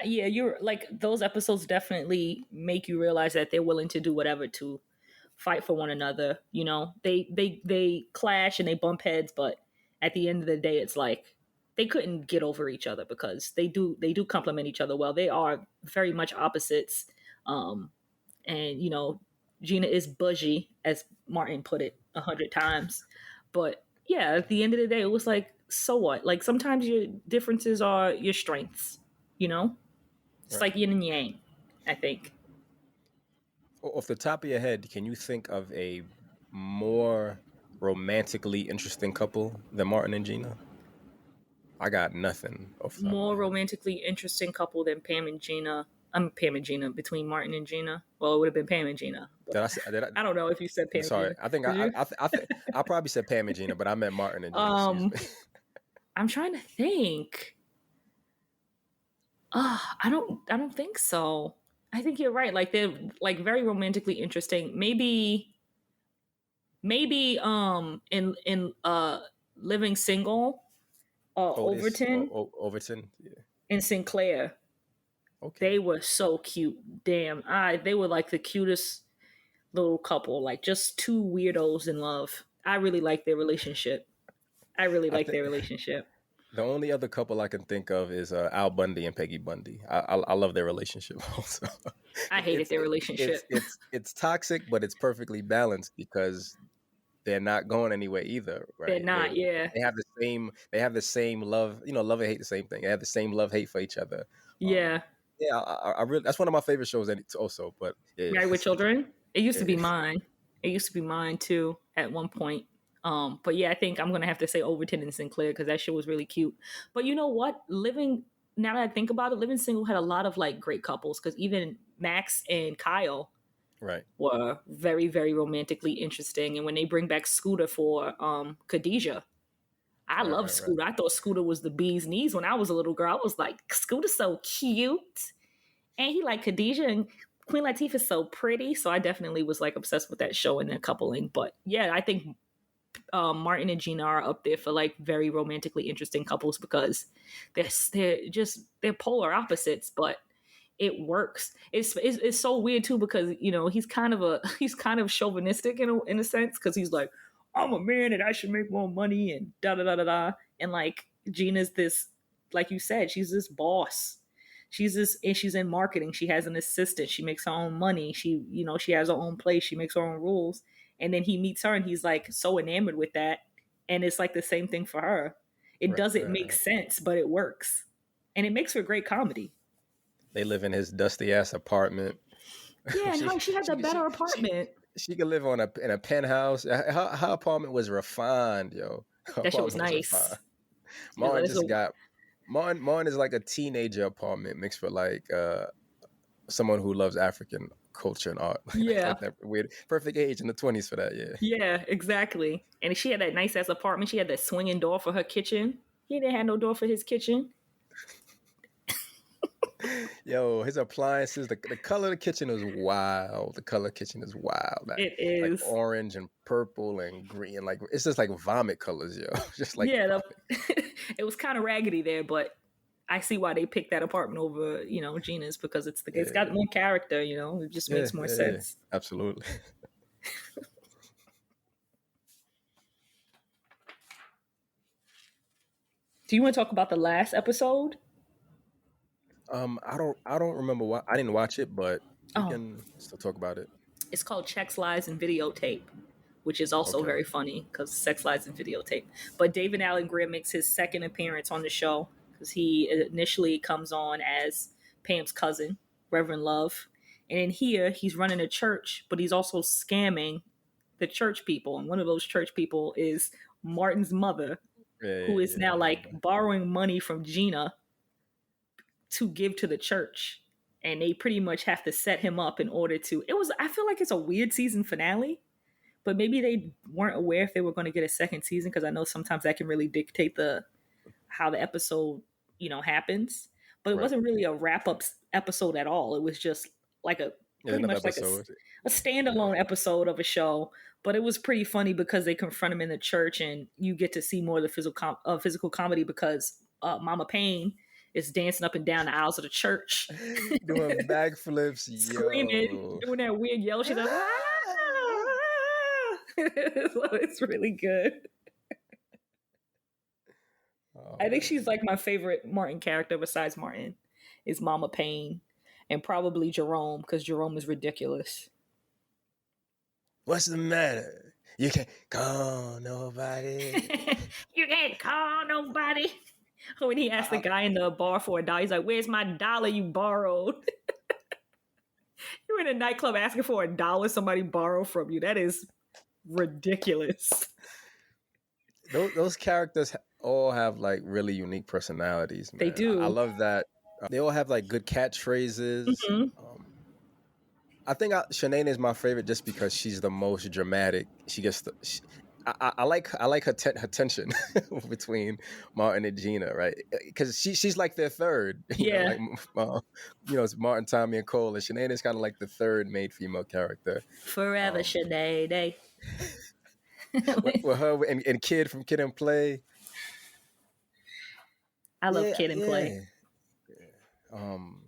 You're like, those episodes definitely make you realize that they're willing to do whatever to fight for one another. They clash and they bump heads, but at the end of the day, it's like they couldn't get over each other because they do complement each other well. They are very much opposites. And Gina is bougie, as Martin put it 100 times. But yeah, at the end of the day, it was like, so what? Like sometimes your differences are your strengths, It's like yin and yang, I think. Off the top of your head, can you think of a more romantically interesting couple than Martin and Gina? I got nothing. More romantically interesting couple than Pam and Gina. Pam and Gina, between Martin and Gina. Well, it would have been Pam and Gina. I don't know if you said Pam. Sorry, and Gina. I think I probably said Pam and Gina, but I meant Martin and Gina. I'm trying to think. I don't think so. I think you're right. Like they're like very romantically interesting. Maybe in Living Single, Overton. Overton, yeah. And Sinclair. Okay. They were so cute. Damn. They were like the cutest little couple, like just two weirdos in love. I really like their relationship. The only other couple I can think of is Al Bundy and Peggy Bundy. I love their relationship also. I hated their It's relationship. it's toxic, but it's perfectly balanced because they're not going anywhere either, They're right? not, yeah. They have the same love, love and hate the same thing. They have the same love hate for each other. Yeah. Yeah, I really that's one of my favorite shows also. But yeah, Married with Children. It used to be yeah, mine. It used to be mine too at one point. But yeah, I think I'm gonna have to say Overton and Sinclair because that show was really cute. But you know what? Living Now that I think about it, Living Single had a lot of like great couples because even Max and Kyle right, were very, very romantically interesting. And when they bring back Scooter for Khadijah, I love right. Scooter. I thought Scooter was the bee's knees when I was a little girl. I was like, Scooter's so cute. And he like Khadijah and Queen Latifah's so pretty. So I definitely was like obsessed with that show and their coupling. But yeah, I think Martin and Gina are up there for like very romantically interesting couples because they're polar opposites, but it works. It's so weird too because he's kind of he's kind of chauvinistic in a sense because he's like, I'm a man and I should make more money and da da da da da, and like Gina's this, like you said, she's this boss. And she's in marketing. She has an assistant. She makes her own money. She has her own place. She makes her own rules. And then he meets her and he's like so enamored with that. And it's like the same thing for her. It doesn't make Right. sense, but it works. And it makes for great comedy. They live in his dusty ass apartment. Yeah, she no, she had the she she better she apartment. she could live in a penthouse. Her apartment was refined, yo. Her That shit was apartment was nice. refined. Martin It's just a- got Martin is like a teenager apartment mixed with like someone who loves African culture and art, yeah, like that weird perfect age in the 20s for that. Yeah, yeah, exactly. And she had that nice ass apartment. She had that swinging door for her kitchen. He didn't have no door for his kitchen. yo, his appliances, the color of the kitchen is wild. The color of the kitchen is wild. It Like is. orange and purple and green. Like it's just like vomit colors, yo. Just like Yeah, vomit. it was kind of raggedy there, but I see why they picked that apartment over, Gina's because it's got Yeah, more character. It just yeah, makes more yeah. sense. Absolutely. Do you want to talk about the last episode? I don't remember why I didn't watch it, but we Oh, can still talk about it. it's called Checks, Lies, and Videotape, which is also Okay. very funny because sex, lies, and videotape. But David Allen Greer makes his second appearance on the show because he initially comes on as Pam's cousin, Reverend Love. And in here, he's running a church, but he's also scamming the church people. And one of those church people is Martin's mother, who is Yeah, now I like remember. borrowing money from Gina to give to the church. And they pretty much have to set him up in order to. I feel like it's a weird season finale, but maybe they weren't aware if they were going to get a second season because I know sometimes that can really dictate the how the episode happens. But it Right. wasn't really a wrap up episode at all. It was just like a Yeah, pretty another much like episode. a standalone episode of a show. But it was pretty funny because they confront him in the church, and you get to see more of the physical comedy because Mama Payne is dancing up and down the aisles of the church, Doing backflips, screaming, yo. doing that weird yell. She's like, ah! So it's really good. Oh I think man. she's like my favorite Martin character besides Martin is Mama Payne and probably Jerome because Jerome is ridiculous. What's the matter? You can't call nobody. You can't call nobody. When he asked the I, guy in the bar for a dollar, he's like, "Where's my dollar you borrowed?" You're in a nightclub asking for a dollar somebody borrowed from you. That is ridiculous. those characters all have like really unique personalities, They man. I do. love that. They all have like good catchphrases. Hmm. I think Shanae is my favorite just because she's the most dramatic. She gets I like her tension between Martin and Gina, right? Because she's like their third, Yeah. like it's Martin, Tommy, and Cole, and Shanae is kind of like the third main female character. Forever, Um, Sinead. with her and Kid from Kid and Play, I love yeah, Kid and Play. yeah. Um,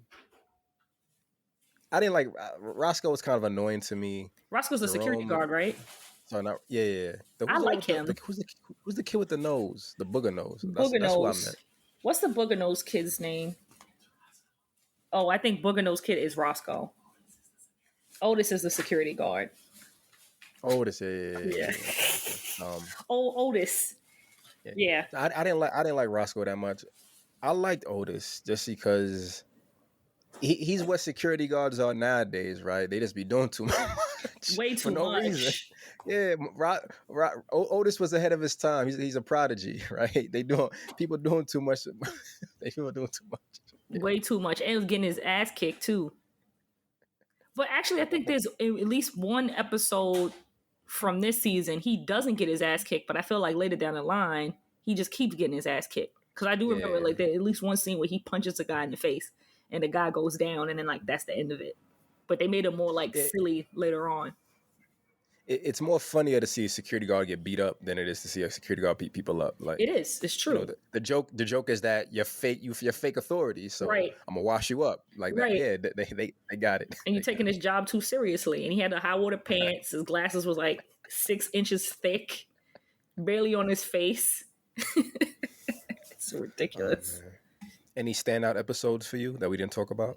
I didn't like Roscoe was kind of annoying to me. Roscoe's a security Jerome, guard, right? sorry, not yeah. I Who's the one like with the, him. who's the kid with the nose, the booger nose? Booger That's who I meant. Nose. What's the Booger Nose kid's name? Oh, I think Booger Nose kid is Roscoe. Otis is the security guard. Otis, Yeah. okay. Oh, Otis. Yeah. I didn't like Roscoe that much. I liked Otis just because he's what security guards are nowadays, right? They just be doing too much Way for too no reason. much. Yeah, Otis was ahead of his time. He's a prodigy, right? People doing too much. People doing too much. Yeah. Way too much. And he was getting his ass kicked too. But actually, I think there's at least one episode from this season he doesn't get his ass kicked, but I feel like later down the line he just keeps getting his ass kicked. Because I do remember like there at least one scene where he punches a guy in the face and the guy goes down, and then like that's the end of it. But they made it more like silly later on. It's more funnier to see a security guard get beat up than it is to see a security guard beat people up. Like it is. It's true. You know, the joke is that you're fake authority, so right. I'm gonna wash you up like that. Right. Yeah, they got it. And you're taking his job too seriously. And he had the high water pants. His glasses was like 6 inches thick, barely on his face. It's ridiculous. Any standout episodes for you that we didn't talk about?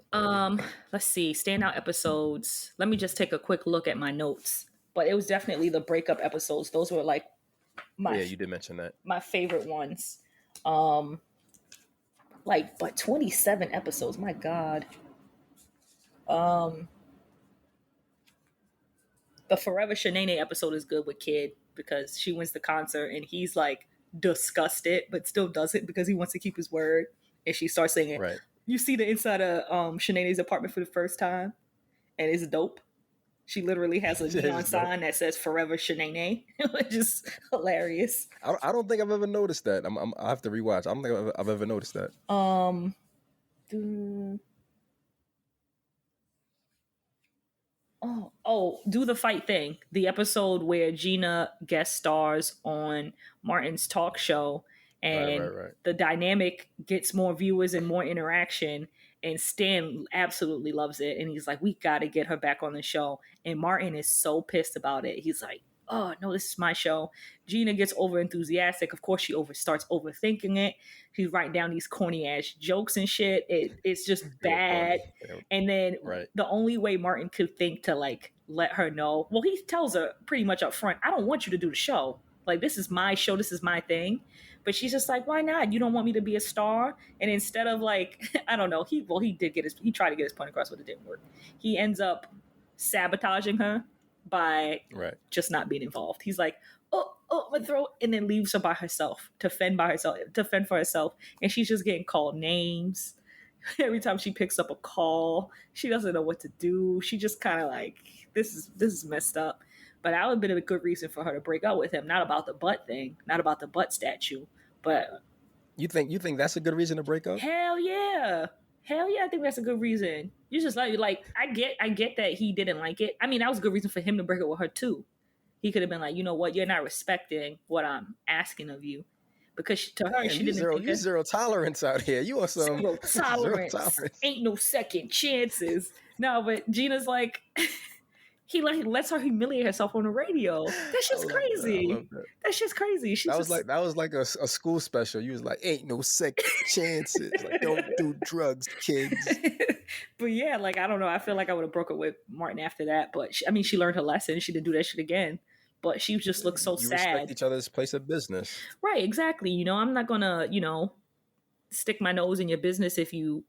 Let's see. Standout episodes. Let me just take a quick look at my notes. But it was definitely the breakup episodes. Those were like you did mention that. My favorite ones. But 27 episodes. My God. The Forever Shanae episode is good with Kid because she wins the concert and he's like disgusted, but still does it because he wants to keep his word. And she starts singing. Right. You see the inside of Shanae's apartment for the first time, and it's dope. She literally has a neon sign that says "Forever Shanae," which is hilarious. I don't think I've ever noticed that. I have to rewatch. I don't think I've ever noticed that. Do the fight thing. The episode where Gina guest stars on Martin's talk show. And right. The dynamic gets more viewers and more interaction. And Stan absolutely loves it. And he's like, we got to get her back on the show. And Martin is so pissed about it. He's like, oh, no, this is my show. Gina gets over enthusiastic. Of course, she starts overthinking it. She's writing down these corny ass jokes and shit. It's just bad. And then the only way Martin could think to like let her know, well, he tells her pretty much up front, I don't want you to do the show. Like, this is my show. This is my thing. But she's just like, why not? You don't want me to be a star? And instead of like, I don't know, he tried to get his point across, but it didn't work. He ends up sabotaging her by just not being involved. He's like, oh, my throat, and then leaves her by herself to fend for herself. And she's just getting called names. Every time she picks up a call, she doesn't know what to do. She just kind of like, this is messed up. But that would have been a good reason for her to break up with him. Not about the butt thing, not about the butt statue, but you think that's a good reason to break up? Hell yeah, I think that's a good reason. You just like I get that he didn't like it. I mean, that was a good reason for him to break up with her too. He could have been like, you know what, you're not respecting what I'm asking of you, because to her, she didn't. You zero tolerance out here. You want some zero tolerance? Ain't no second chances. No, but Gina's like. He lets her humiliate herself on the radio. That's just crazy. That's just crazy. That was like a school special. You was like, ain't no second chances. Like, don't do drugs, kids. But yeah, like, I don't know. I feel like I would have broke up with Martin after that. But she learned her lesson. She didn't do that shit again. But she just looked so sad. You respect each other's place of business. Right, exactly. You know, I'm not going to, stick my nose in your business if you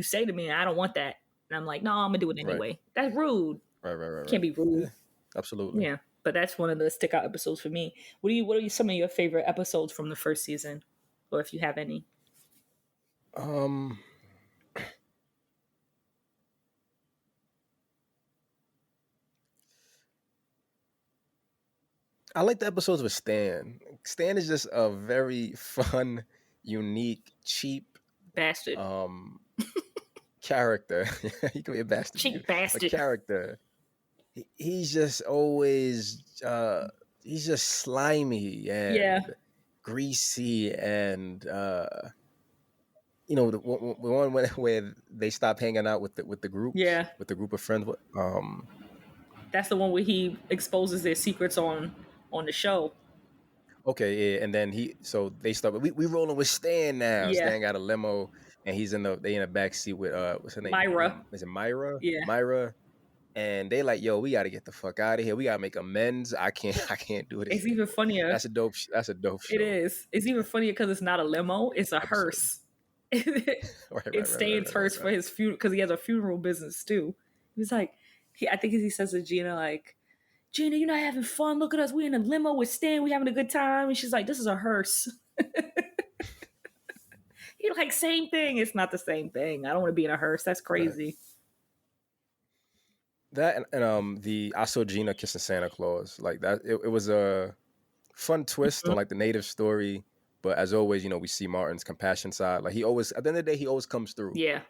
say to me, I don't want that. And I'm like, no, I'm going to do it anyway. Right. That's rude. Right. Can't be rude. Yeah, absolutely. Yeah, but that's one of the stick out episodes for me. What are some of your favorite episodes from the first season, or if you have any? I like the episodes with Stan. Stan is just a very fun, unique, cheap bastard. Character. He can be a bastard. Cheap bastard. A character. He's just always he's just slimy and greasy and the one where they stopped hanging out with the group, with the group of friends. That's the one where he exposes their secrets on the show. Okay, yeah, and then they start. We rolling with Stan now. Yeah. Stan got a limo, and they in the back seat with what's her name? Myra. Is it Myra? Yeah. Myra. And they like, yo, we got to get the fuck out of here. We got to make amends. I can't do this. It's even funnier. That's a dope show. It is. It's even funnier because it's not a limo. It's a hearse. It's Stan's hearse for his funeral because he has a funeral business too. He's like, I think he says to Gina like, Gina, you're not having fun. Look at us. We in a limo with Stan. We having a good time. And she's like, this is a hearse. You're like, same thing. It's not the same thing. I don't want to be in a hearse. That's crazy. Right. That and I saw Gina kissing Santa Claus like that. It was a fun twist on like the native story, but as always, we see Martin's compassion side. Like he always, at the end of the day, he always comes through. Yeah.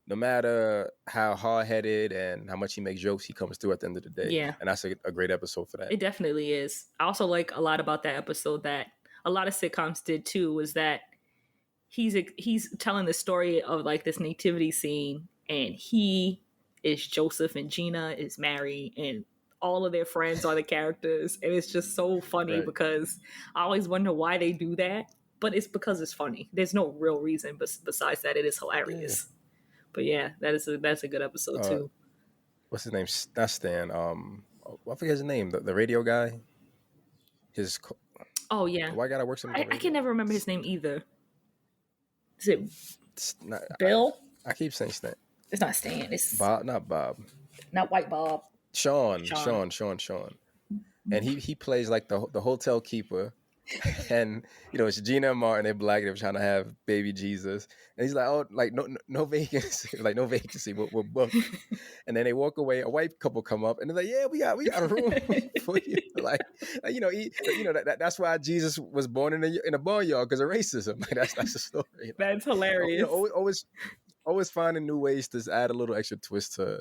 No matter how hard-headed and how much he makes jokes, he comes through at the end of the day. Yeah. And that's a great episode for that. It definitely is. I also like a lot about that episode that a lot of sitcoms did too, was that he's telling the story of like this nativity scene, and he is Joseph and Gina is Mary, and all of their friends are the characters. And it's just so funny because I always wonder why they do that, but it's because it's funny. There's no real reason besides that it is hilarious. Yeah. But yeah, that's a good episode too. What's his name? Not Stan. I forget his name. The radio guy. Oh yeah. Why gotta work something? I can never remember his name either. Is it Bill? I keep saying Stan. It's not Stan. It's Bob. Not Bob. Not White Bob. Sean. And he plays like the hotel keeper. And it's Gina and Martin. They're black. They're trying to have baby Jesus, and he's like, "Oh, like no vacancy, like no vacancy. We're booked." And then they walk away. A white couple come up, and they're like, "Yeah, we got a room for you." That's why Jesus was born in a barnyard because of racism. Like that's the story. That's hilarious. Always finding new ways to add a little extra twist to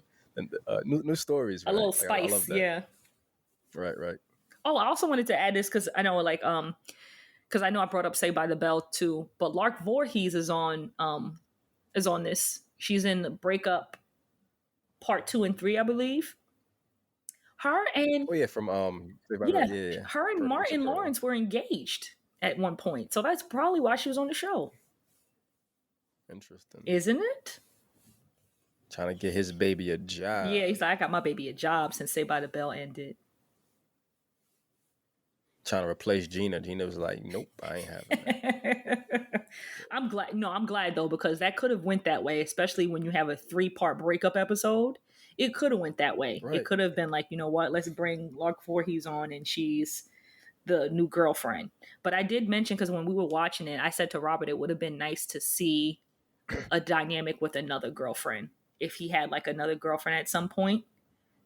new stories. Right? A little spice, I love that. Yeah. Right. Oh, I also wanted to add this because I know, because I know I brought up Saved by the Bell too, but Lark Voorhees is on this. She's in Breakup Part 2 and 3, I believe. Her and from her and Martin Lawrence were engaged at one point, so that's probably why she was on the show. Interesting, isn't it? Trying to get his baby a job. Yeah, he's like, I got my baby a job since Saved by the Bell ended. Trying to replace Gina. Gina was like, nope, I ain't having that. I'm glad though, because that could have went that way, especially when you have a 3-part breakup episode. It could have went that way. Right. It could have been like, you know what, let's bring Lark Voorhees on and she's the new girlfriend. But I did mention, because when we were watching it, I said to Robert, it would have been nice to see a dynamic with another girlfriend. If he had like another girlfriend at some point,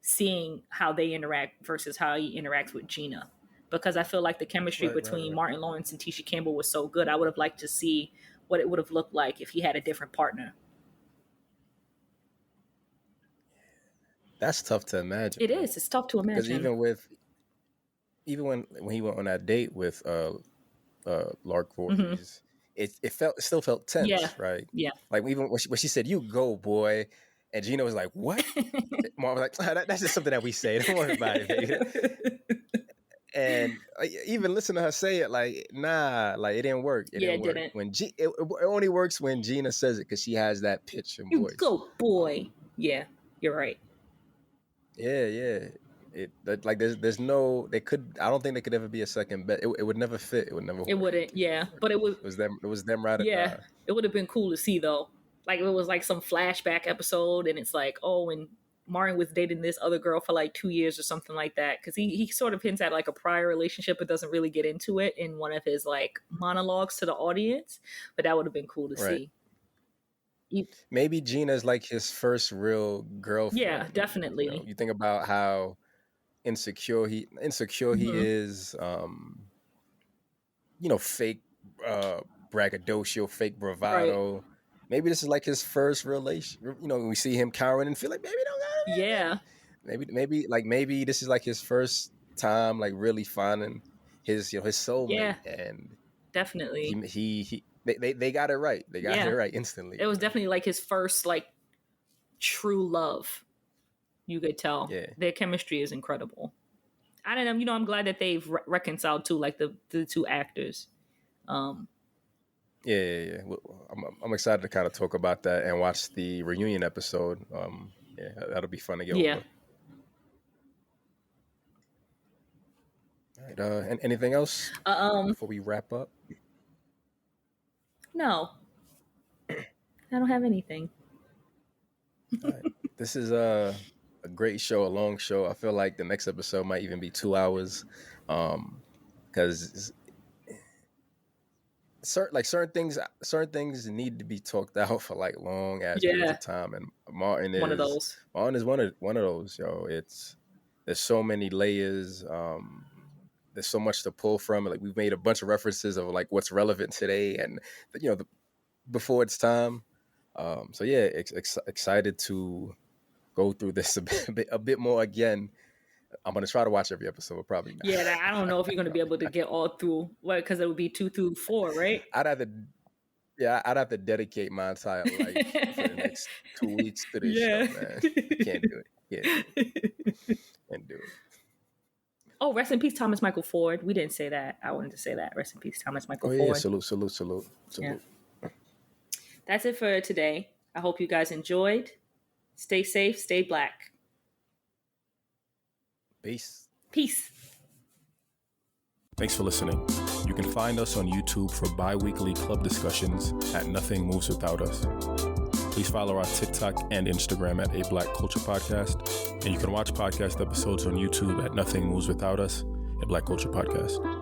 seeing how they interact versus how he interacts with Gina. Because I feel like the chemistry between Martin Lawrence and Tisha Campbell was so good. I would have liked to see what it would have looked like if he had a different partner. That's tough to imagine. It is. It's tough to imagine. Because even when he went on that date with Lark Voorhees, it still felt tense, right? Yeah. Like even when she said, "You go, boy," and Gina was like, "What?" Mom was like, "That's just something that we say. Don't worry about it." And even listen to her say it, like, nah, like it didn't work. It didn't. When it only works when Gina says it because she has that pitch and voice. You go, boy. Yeah, you're right. Yeah. There's no. I don't think there could ever be a second bet. It would never fit. It would never. It wouldn't. Yeah, but it was. It was them right. Yeah, it would have been cool to see though. Like it was like some flashback episode, and it's like, oh, and Martin was dating this other girl for like 2 years or something like that, because he sort of hints at like a prior relationship but doesn't really get into it in one of his like monologues to the audience. But that would have been cool to see. Maybe Gina's like his first real girlfriend. Yeah, definitely. You think about how insecure he is, fake braggadocio, fake bravado. Right. Maybe this is like his first relation. We see him cowering and feel like, maybe don't got it. Yeah. Maybe this is like his first time, like really finding his soulmate. Yeah. And definitely, they got it right. They got it right instantly. It was definitely like his first like true love. You could tell. Yeah. Their chemistry is incredible. I don't know, you know, I'm glad that they've reconciled too, like the two actors. Yeah. I'm excited to kind of talk about that and watch the reunion episode. Yeah, that'll be fun to get over. All right. And anything else before we wrap up? No, I don't have anything. All right. This is a great show, a long show. I feel like the next episode might even be 2 hours, because certain things need to be talked out for like long ass periods of time. And Martin is one of those. Yo, there's so many layers. There's so much to pull from. Like we've made a bunch of references of like what's relevant today, and before it's time. So yeah, excited to go through this a bit more again. I'm gonna try to watch every episode, probably not. Yeah, I don't know if you're gonna be able to get all through. What? Because it would be 2 through 4, right? I'd have to dedicate my entire life for the next 2 weeks to this show, man. Can't do it. Can't do it. Oh, rest in peace, Thomas Michael Ford. We didn't say that. I wanted to say that. Rest in peace, Thomas Michael Ford. Yeah, salute. Yeah. That's it for today. I hope you guys enjoyed. Stay safe, stay black. Peace. Thanks for listening. You can find us on YouTube for bi-weekly club discussions at Nothing Moves Without Us. Please follow our TikTok and Instagram at A Black Culture Podcast. And you can watch podcast episodes on YouTube at Nothing Moves Without Us, A Black Culture Podcast.